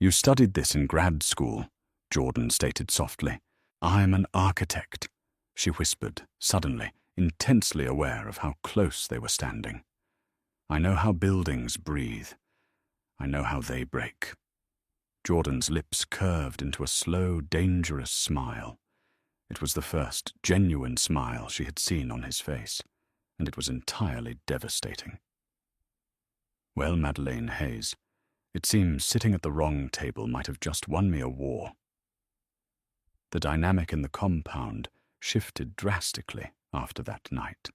"You studied this in grad school," Jordan stated softly. "I'm an architect," she whispered, suddenly, intensely aware of how close they were standing. "I know how buildings breathe. I know how they break." Jordan's lips curved into a slow, dangerous smile. It was the first genuine smile she had seen on his face, and it was entirely devastating. "Well, Madeleine Hayes, it seems sitting at the wrong table might have just won me a war." The dynamic in the compound shifted drastically after that night.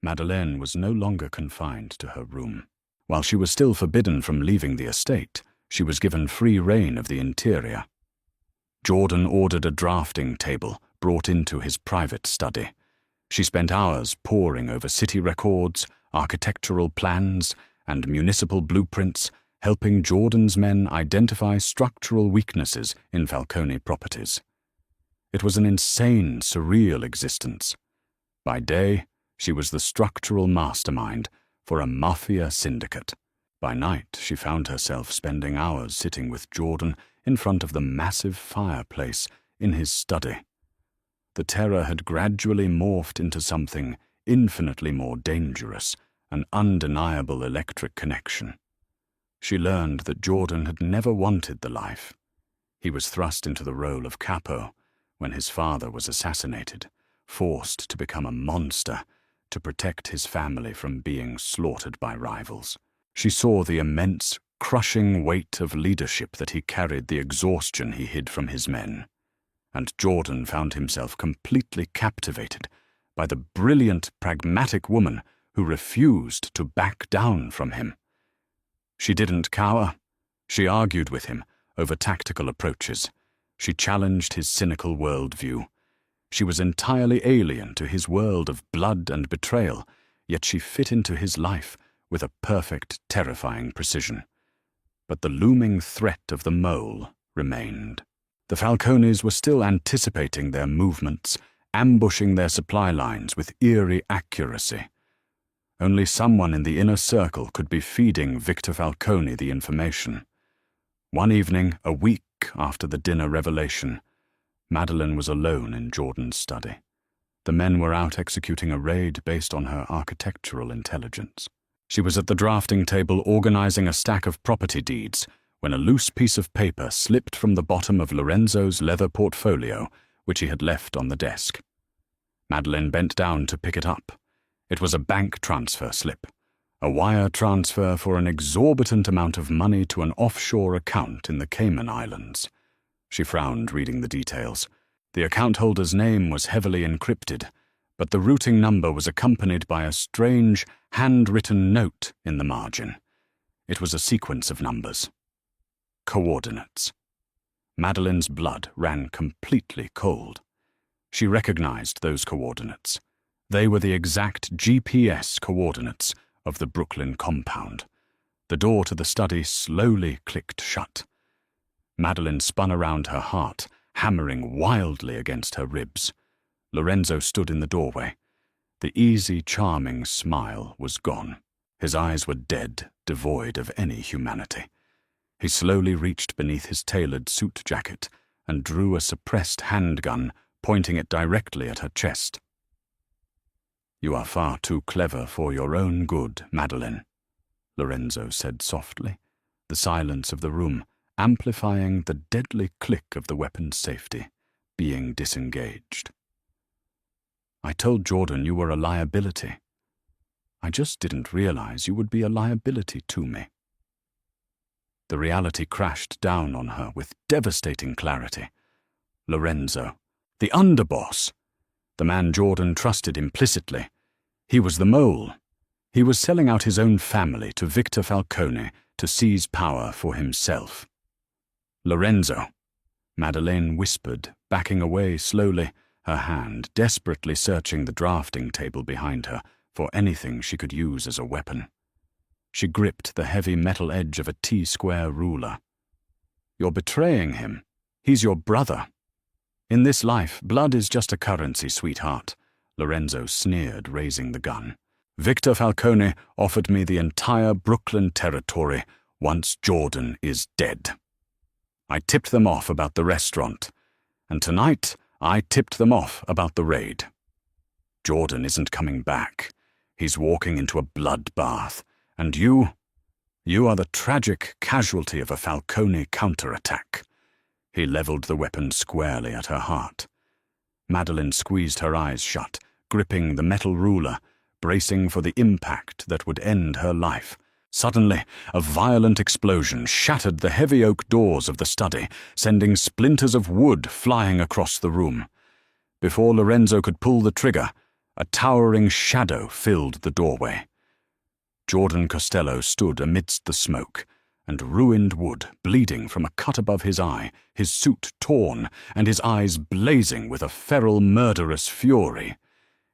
Madeleine was no longer confined to her room. While she was still forbidden from leaving the estate, she was given free rein of the interior. Jordan ordered a drafting table brought into his private study. She spent hours poring over city records, architectural plans, and municipal blueprints, helping Jordan's men identify structural weaknesses in Falcone properties. It was an insane, surreal existence. By day, she was the structural mastermind for a Mafia syndicate. By night, she found herself spending hours sitting with Jordan in front of the massive fireplace in his study. The terror had gradually morphed into something infinitely more dangerous, an undeniable electric connection. She learned that Jordan had never wanted the life. He was thrust into the role of capo when his father was assassinated, forced to become a monster to protect his family from being slaughtered by rivals. She saw the immense, crushing weight of leadership that he carried, the exhaustion he hid from his men. And Jordan found himself completely captivated by the brilliant, pragmatic woman who refused to back down from him. She didn't cower. She argued with him over tactical approaches. She challenged his cynical worldview. She was entirely alien to his world of blood and betrayal, yet she fit into his life with a perfect, terrifying precision. But the looming threat of the mole remained. The Falcones were still anticipating their movements, ambushing their supply lines with eerie accuracy. Only someone in the inner circle could be feeding Victor Falcone the information. One evening, a week after the dinner revelation, Madeleine was alone in Jordan's study. The men were out executing a raid based on her architectural intelligence. She was at the drafting table organizing a stack of property deeds when a loose piece of paper slipped from the bottom of Lorenzo's leather portfolio, which he had left on the desk. Madeleine bent down to pick it up. It was a bank transfer slip, a wire transfer for an exorbitant amount of money to an offshore account in the Cayman Islands. She frowned, reading the details. The account holder's name was heavily encrypted, but the routing number was accompanied by a strange, handwritten note in the margin. It was a sequence of numbers. Coordinates. Madeleine's blood ran completely cold. She recognized those coordinates. They were the exact GPS coordinates of the Brooklyn compound. The door to the study slowly clicked shut. Madeleine spun around her heart, hammering wildly against her ribs. Lorenzo stood in the doorway. The easy, charming smile was gone. His eyes were dead, devoid of any humanity. He slowly reached beneath his tailored suit jacket and drew a suppressed handgun, pointing it directly at her chest. "You are far too clever for your own good, Madeleine," Lorenzo said softly, the silence of the room amplifying the deadly click of the weapon's safety, being disengaged. "I told Jordan you were a liability. I just didn't realize you would be a liability to me." The reality crashed down on her with devastating clarity. Lorenzo, the underboss, the man Jordan trusted implicitly. He was the mole. He was selling out his own family to Victor Falcone to seize power for himself. "Lorenzo," Madeleine whispered, backing away slowly, her hand desperately searching the drafting table behind her for anything she could use as a weapon. She gripped the heavy metal edge of a T-square ruler. "You're betraying him. He's your brother." In this life, blood is just a currency, sweetheart, Lorenzo sneered, raising the gun. Victor Falcone offered me the entire Brooklyn territory once Jordan is dead. I tipped them off about the restaurant, and tonight I tipped them off about the raid. Jordan isn't coming back. He's walking into a bloodbath, and you are the tragic casualty of a Falcone counterattack. He leveled the weapon squarely at her heart. Madeline squeezed her eyes shut, gripping the metal ruler, bracing for the impact that would end her life. Suddenly, a violent explosion shattered the heavy oak doors of the study, sending splinters of wood flying across the room. Before Lorenzo could pull the trigger, a towering shadow filled the doorway. Jordan Costello stood amidst the smoke, and ruined wood bleeding from a cut above his eye, his suit torn, and his eyes blazing with a feral, murderous fury.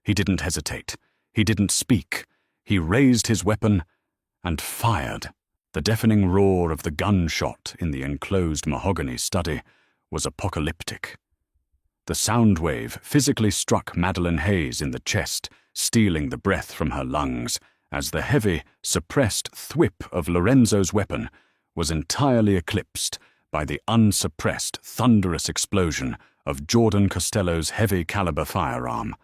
He didn't hesitate. He didn't speak. He raised his weapon and fired. The deafening roar of the gunshot in the enclosed mahogany study was apocalyptic. The sound wave physically struck Madeline Hayes in the chest, stealing the breath from her lungs, as the heavy, suppressed thwip of Lorenzo's weapon was entirely eclipsed by the unsuppressed, thunderous explosion of Jordan Costello's heavy-caliber firearm.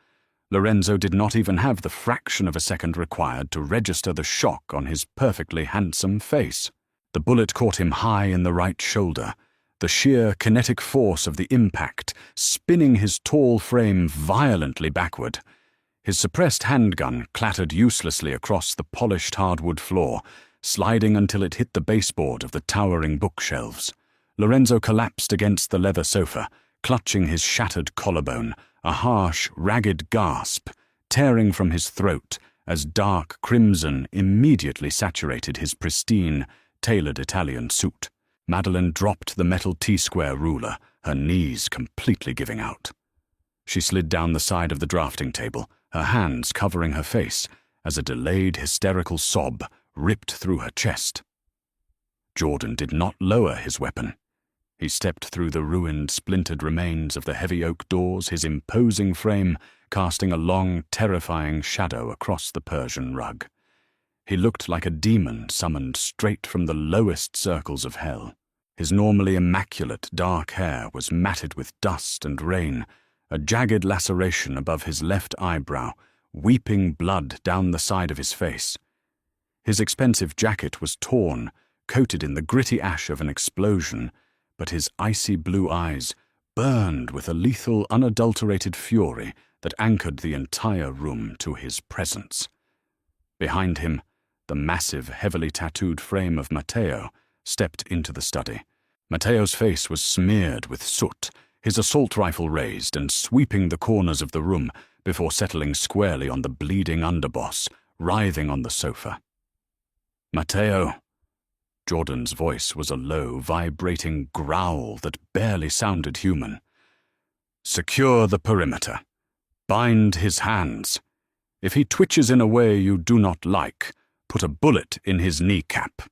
Lorenzo did not even have the fraction of a second required to register the shock on his perfectly handsome face. The bullet caught him high in the right shoulder, the sheer kinetic force of the impact spinning his tall frame violently backward. His suppressed handgun clattered uselessly across the polished hardwood floor, sliding until it hit the baseboard of the towering bookshelves. Lorenzo collapsed against the leather sofa, clutching his shattered collarbone, a harsh, ragged gasp tearing from his throat as dark crimson immediately saturated his pristine, tailored Italian suit. Madeline dropped the metal T-square ruler, her knees completely giving out. She slid down the side of the drafting table, her hands covering her face, as a delayed hysterical sob ripped through her chest. Jordan did not lower his weapon. He stepped through the ruined, splintered remains of the heavy oak doors, his imposing frame casting a long, terrifying shadow across the Persian rug. He looked like a demon summoned straight from the lowest circles of hell. His normally immaculate dark hair was matted with dust and rain, a jagged laceration above his left eyebrow, weeping blood down the side of his face. His expensive jacket was torn, coated in the gritty ash of an explosion, but his icy blue eyes burned with a lethal, unadulterated fury that anchored the entire room to his presence. Behind him, the massive, heavily tattooed frame of Matteo stepped into the study. Matteo's face was smeared with soot, his assault rifle raised and sweeping the corners of the room before settling squarely on the bleeding underboss, writhing on the sofa. "Matteo." Jordan's voice was a low, vibrating growl that barely sounded human. "Secure the perimeter. Bind his hands. If he twitches in a way you do not like, put a bullet in his kneecap."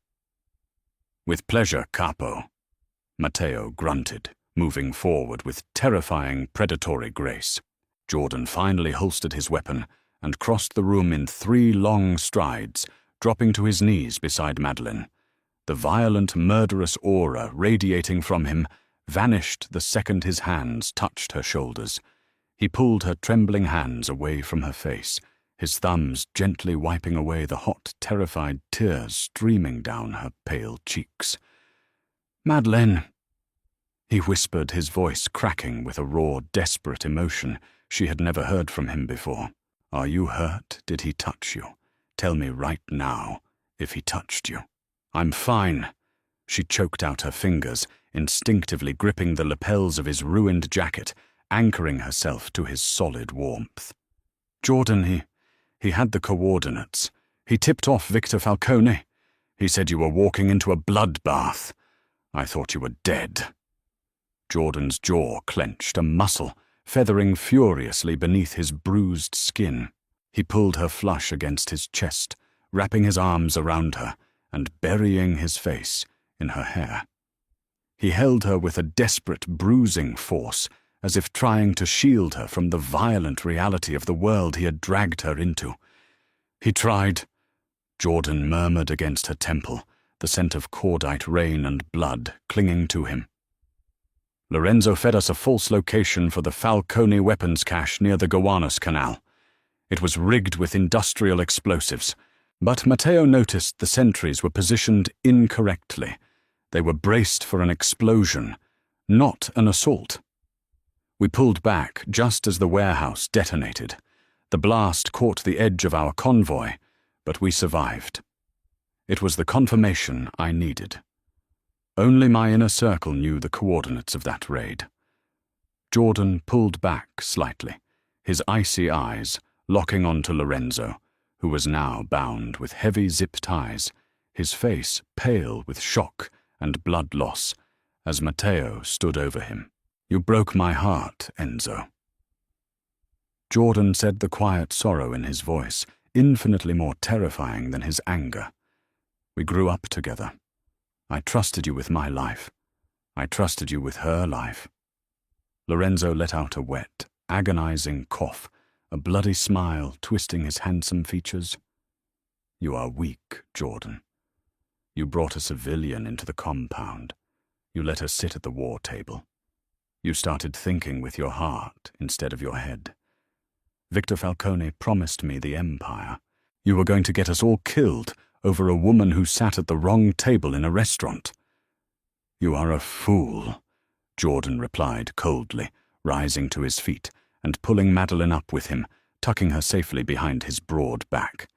"With pleasure, capo," Matteo grunted, moving forward with terrifying predatory grace. Jordan finally holstered his weapon and crossed the room in 3 long strides, dropping to his knees beside Madeline. The violent, murderous aura radiating from him vanished the second his hands touched her shoulders. He pulled her trembling hands away from her face, his thumbs gently wiping away the hot, terrified tears streaming down her pale cheeks. "Madeleine," he whispered, his voice cracking with a raw, desperate emotion she had never heard from him before. "Are you hurt? Did he touch you? Tell me right now if he touched you." "I'm fine." She choked out her fingers, instinctively gripping the lapels of his ruined jacket, anchoring herself to his solid warmth. "Jordan, he had the coordinates. He tipped off Victor Falcone. He said you were walking into a bloodbath. I thought you were dead." Jordan's jaw clenched, a muscle feathering furiously beneath his bruised skin. He pulled her flush against his chest, wrapping his arms around her and burying his face in her hair. He held her with a desperate, bruising force as if trying to shield her from the violent reality of the world he had dragged her into. He tried. Jordan murmured against her temple, the scent of cordite rain and blood clinging to him. Lorenzo fed us a false location for the Falcone weapons cache near the Gowanus Canal. It was rigged with industrial explosives, but Matteo noticed the sentries were positioned incorrectly. They were braced for an explosion, not an assault. We pulled back just as the warehouse detonated. The blast caught the edge of our convoy, but we survived. It was the confirmation I needed. Only my inner circle knew the coordinates of that raid. Jordan pulled back slightly, his icy eyes locking onto Lorenzo, who was now bound with heavy zip ties, his face pale with shock and blood loss, as Matteo stood over him. "You broke my heart, Enzo." Jordan said, the quiet sorrow in his voice infinitely more terrifying than his anger. "We grew up together. I trusted you with my life. I trusted you with her life." Lorenzo let out a wet, agonizing cough, a bloody smile twisting his handsome features. "You are weak, Jordan. You brought a civilian into the compound. You let her sit at the war table. You started thinking with your heart instead of your head. Victor Falcone promised me the empire. You were going to get us all killed over a woman who sat at the wrong table in a restaurant." "You are a fool," Jordan replied coldly, rising to his feet and pulling Madeline up with him, tucking her safely behind his broad back.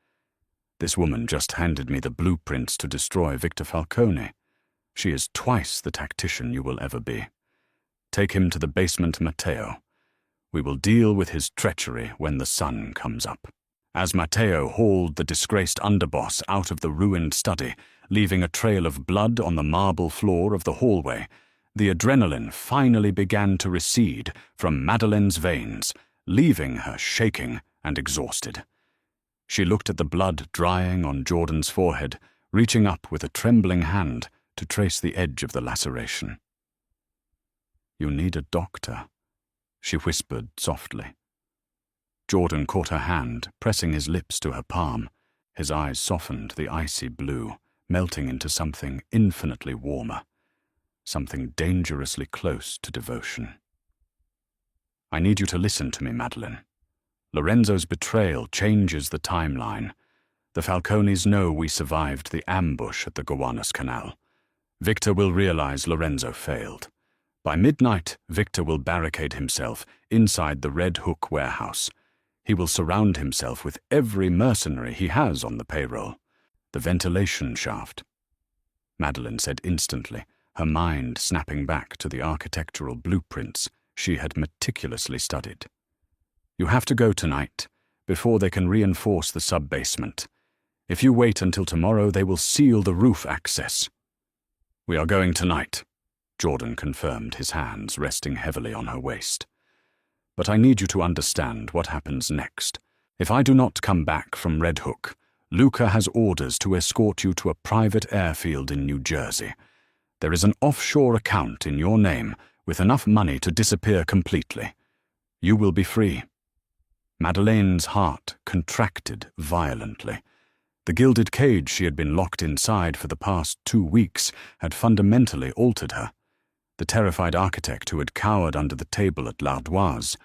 "This woman just handed me the blueprints to destroy Victor Falcone. She is twice the tactician you will ever be. Take him to the basement, Matteo. We will deal with his treachery when the sun comes up." As Matteo hauled the disgraced underboss out of the ruined study, leaving a trail of blood on the marble floor of the hallway, the adrenaline finally began to recede from Madeline's veins, leaving her shaking and exhausted. She looked at the blood drying on Jordan's forehead, reaching up with a trembling hand to trace the edge of the laceration. "You need a doctor," she whispered softly. Jordan caught her hand, pressing his lips to her palm. His eyes softened the icy blue, melting into something infinitely warmer, something dangerously close to devotion. "I need you to listen to me, Madeline. Lorenzo's betrayal changes the timeline. The Falcones know we survived the ambush at the Gowanus Canal. Victor will realize Lorenzo failed. By midnight, Victor will barricade himself inside the Red Hook warehouse. He will surround himself with every mercenary he has on the payroll. The ventilation shaft." Madeline said instantly, her mind snapping back to the architectural blueprints she had meticulously studied. "You have to go tonight, before they can reinforce the sub-basement. If you wait until tomorrow, they will seal the roof access." "We are going tonight," Jordan confirmed, his hands resting heavily on her waist. "But I need you to understand what happens next. If I do not come back from Red Hook, Luca has orders to escort you to a private airfield in New Jersey. There is an offshore account in your name with enough money to disappear completely. You will be free." Madeleine's heart contracted violently. The gilded cage she had been locked inside for the past 2 weeks had fundamentally altered her. The terrified architect who had cowered under the table at L'Ardoise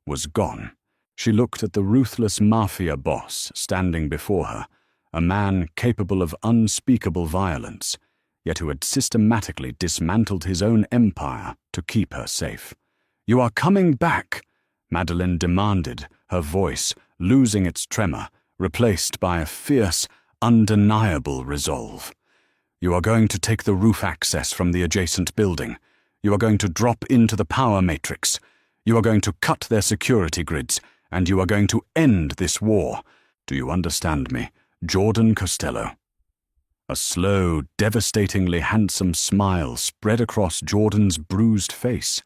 was gone. She looked at the ruthless Mafia boss standing before her, a man capable of unspeakable violence, yet who had systematically dismantled his own empire to keep her safe. "You are coming back," Madeline demanded, her voice losing its tremor, replaced by a fierce, undeniable resolve. "You are going to take the roof access from the adjacent building. You are going to drop into the power matrix. You are going to cut their security grids, and you are going to end this war. Do you understand me, Jordan Costello?" A slow, devastatingly handsome smile spread across Jordan's bruised face.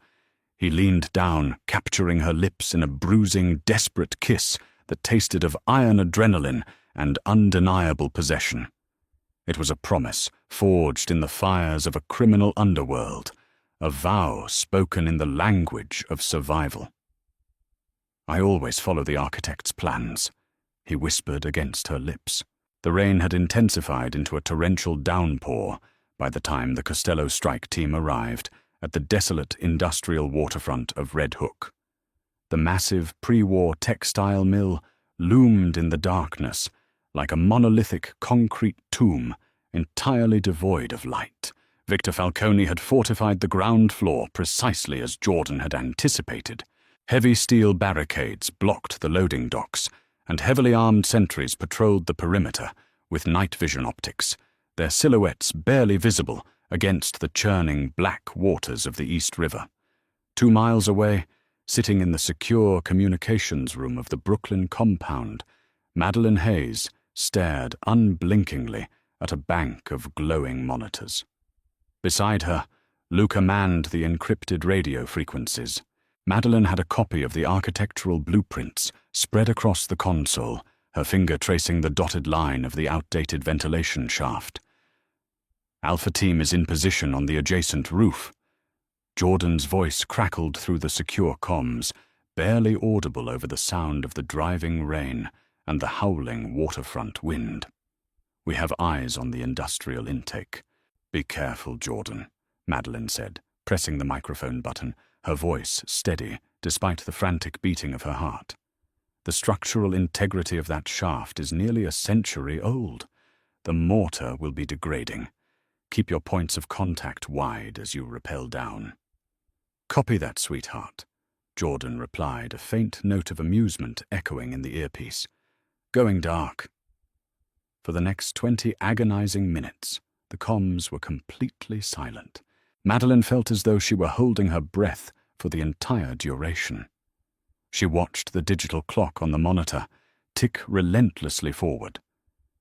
He leaned down, capturing her lips in a bruising, desperate kiss that tasted of iron adrenaline and undeniable possession. It was a promise forged in the fires of a criminal underworld, a vow spoken in the language of survival. "I always follow the architect's plans," he whispered against her lips. The rain had intensified into a torrential downpour by the time the Costello strike team arrived at the desolate industrial waterfront of Red Hook. The massive pre-war textile mill loomed in the darkness like a monolithic concrete tomb entirely devoid of light. Victor Falcone had fortified the ground floor precisely as Jordan had anticipated. Heavy steel barricades blocked the loading docks, and heavily armed sentries patrolled the perimeter with night vision optics, their silhouettes barely visible against the churning black waters of the East River. 2 miles away, sitting in the secure communications room of the Brooklyn compound, Madeline Hayes stared unblinkingly at a bank of glowing monitors. Beside her, Luca manned the encrypted radio frequencies. Madeline had a copy of the architectural blueprints spread across the console, her finger tracing the dotted line of the outdated ventilation shaft. "Alpha Team is in position on the adjacent roof." Jordan's voice crackled through the secure comms, barely audible over the sound of the driving rain and the howling waterfront wind. "We have eyes on the industrial intake." "Be careful, Jordan," Madeline said, pressing the microphone button, her voice steady despite the frantic beating of her heart. "The structural integrity of that shaft is nearly a century old. The mortar will be degrading. Keep your points of contact wide as you rappel down." "Copy that, sweetheart," Jordan replied, a faint note of amusement echoing in the earpiece. "Going dark." For the next 20 agonizing minutes, the comms were completely silent. Madeline felt as though she were holding her breath for the entire duration. She watched the digital clock on the monitor tick relentlessly forward.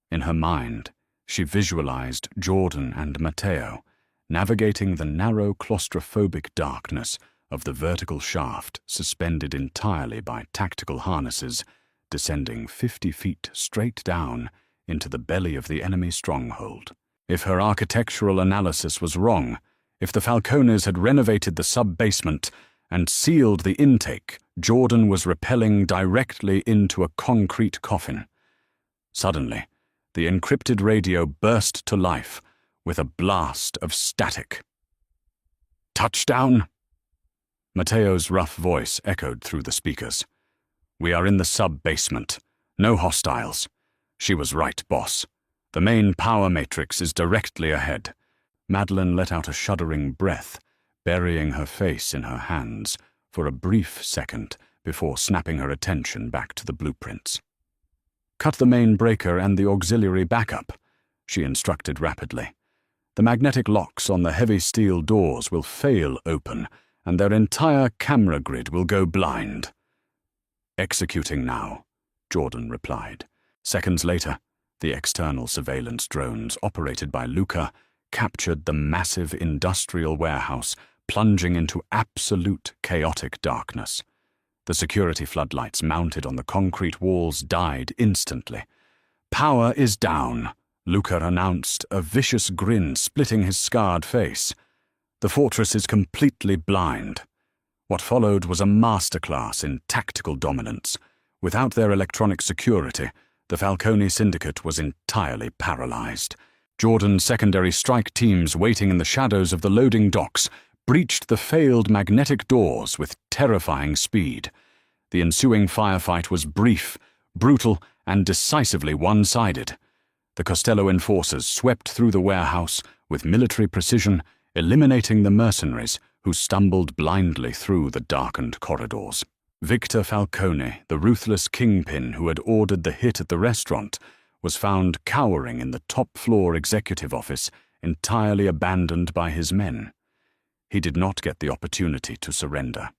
In her mind, she visualized Jordan and Matteo navigating the narrow claustrophobic darkness of the vertical shaft suspended entirely by tactical harnesses, descending 50 feet straight down into the belly of the enemy stronghold. If her architectural analysis was wrong, if the Falcones had renovated the sub-basement and sealed the intake, Jordan was rappelling directly into a concrete coffin. Suddenly, the encrypted radio burst to life with a blast of static. "Touchdown!" Matteo's rough voice echoed through the speakers. "We are in the sub-basement. No hostiles." She was right, boss. "The main power matrix is directly ahead." Madeline let out a shuddering breath, burying her face in her hands for a brief second before snapping her attention back to the blueprints. "Cut the main breaker and the auxiliary backup," she instructed rapidly. "The magnetic locks on the heavy steel doors will fail open, and their entire camera grid will go blind." "Executing now," Jordan replied. Seconds later, the external surveillance drones operated by Luca captured the massive industrial warehouse, plunging into absolute chaotic darkness. The security floodlights mounted on the concrete walls died instantly. "Power is down," Luca announced, a vicious grin splitting his scarred face. "The fortress is completely blind." What followed was a masterclass in tactical dominance. Without their electronic security, the Falcone syndicate was entirely paralyzed. Jordan's secondary strike teams waiting in the shadows of the loading docks breached the failed magnetic doors with terrifying speed. The ensuing firefight was brief, brutal, and decisively one-sided. The Costello enforcers swept through the warehouse with military precision, eliminating the mercenaries who stumbled blindly through the darkened corridors. Victor Falcone, the ruthless kingpin who had ordered the hit at the restaurant, was found cowering in the top-floor executive office, entirely abandoned by his men. He did not get the opportunity to surrender.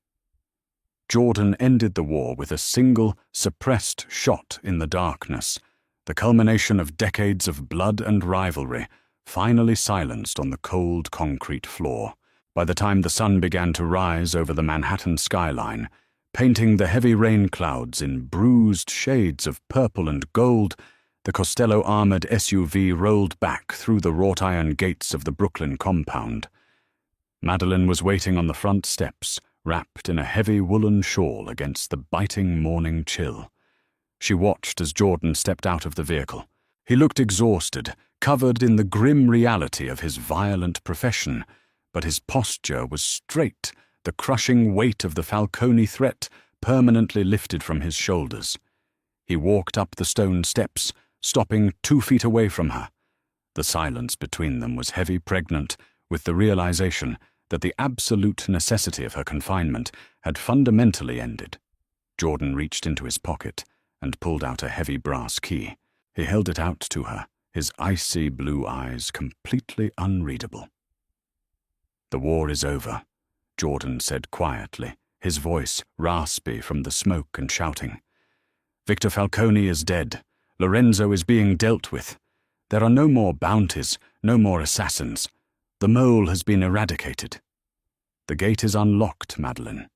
Jordan ended the war with a single, suppressed shot in the darkness, the culmination of decades of blood and rivalry, finally silenced on the cold concrete floor. By the time the sun began to rise over the Manhattan skyline, painting the heavy rain clouds in bruised shades of purple and gold, the Costello armored SUV rolled back through the wrought iron gates of the Brooklyn compound. Madeline was waiting on the front steps, wrapped in a heavy woolen shawl against the biting morning chill. She watched as Jordan stepped out of the vehicle. He looked exhausted, covered in the grim reality of his violent profession, but his posture was straight, the crushing weight of the Falcone threat permanently lifted from his shoulders. He walked up the stone steps, stopping 2 feet away from her. The silence between them was heavy pregnant with the realization that the absolute necessity of her confinement had fundamentally ended. Jordan reached into his pocket and pulled out a heavy brass key. He held it out to her, his icy blue eyes completely unreadable. "The war is over," Jordan said quietly, his voice raspy from the smoke and shouting. "Victor Falcone is dead. Lorenzo is being dealt with. There are no more bounties, no more assassins. The mole has been eradicated. The gate is unlocked, Madeline.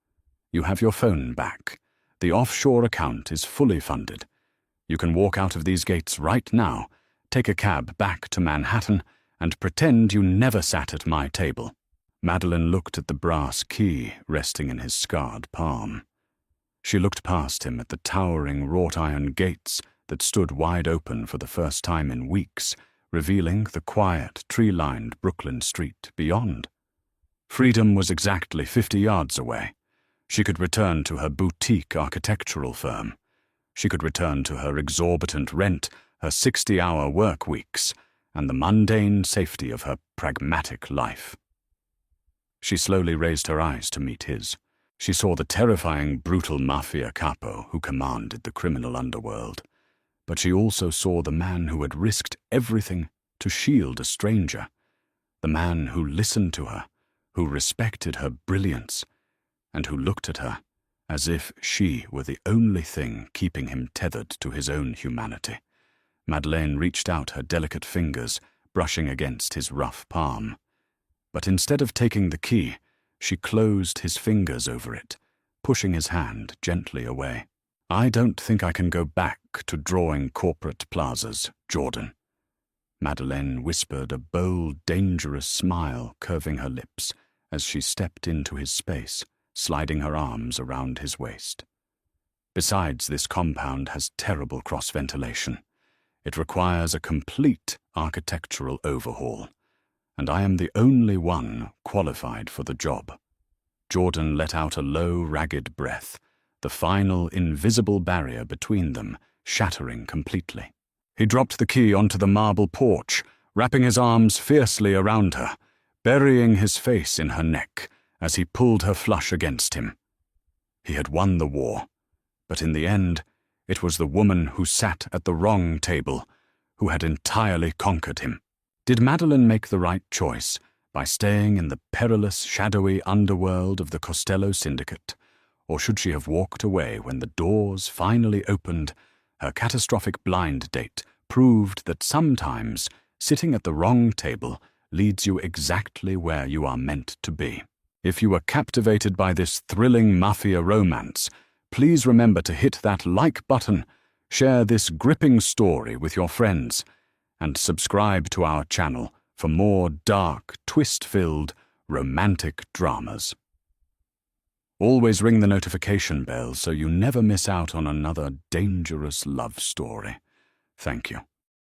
You have your phone back. The offshore account is fully funded. You can walk out of these gates right now, take a cab back to Manhattan, and pretend you never sat at my table." Madeline looked at the brass key resting in his scarred palm. She looked past him at the towering wrought-iron gates that stood wide open for the first time in weeks, revealing the quiet, tree-lined Brooklyn street beyond. Freedom was exactly 50 yards away. She could return to her boutique architectural firm. She could return to her exorbitant rent, her 60-hour work weeks, and the mundane safety of her pragmatic life. She slowly raised her eyes to meet his. She saw the terrifying, brutal Mafia capo who commanded the criminal underworld. But she also saw the man who had risked everything to shield a stranger, the man who listened to her, who respected her brilliance, and who looked at her as if she were the only thing keeping him tethered to his own humanity. Madeleine reached out her delicate fingers, brushing against his rough palm. But instead of taking the key, she closed his fingers over it, pushing his hand gently away. "I don't think I can go back to drawing corporate plazas, Jordan." Madeleine whispered, a bold, dangerous smile curving her lips as she stepped into his space, sliding her arms around his waist. "Besides, this compound has terrible cross-ventilation. It requires a complete architectural overhaul, and I am the only one qualified for the job." Jordan let out a low, ragged breath, the final, invisible barrier between them shattering completely. He dropped the key onto the marble porch, wrapping his arms fiercely around her, burying his face in her neck as he pulled her flush against him. He had won the war, but in the end, it was the woman who sat at the wrong table who had entirely conquered him. Did Madeline make the right choice by staying in the perilous, shadowy underworld of the Costello Syndicate, or should she have walked away when the doors finally opened? Her catastrophic blind date proved that sometimes sitting at the wrong table leads you exactly where you are meant to be. If you were captivated by this thrilling Mafia romance, please remember to hit that like button, share this gripping story with your friends, and subscribe to our channel for more dark, twist-filled, romantic dramas. Always ring the notification bell so you never miss out on another dangerous love story. Thank you.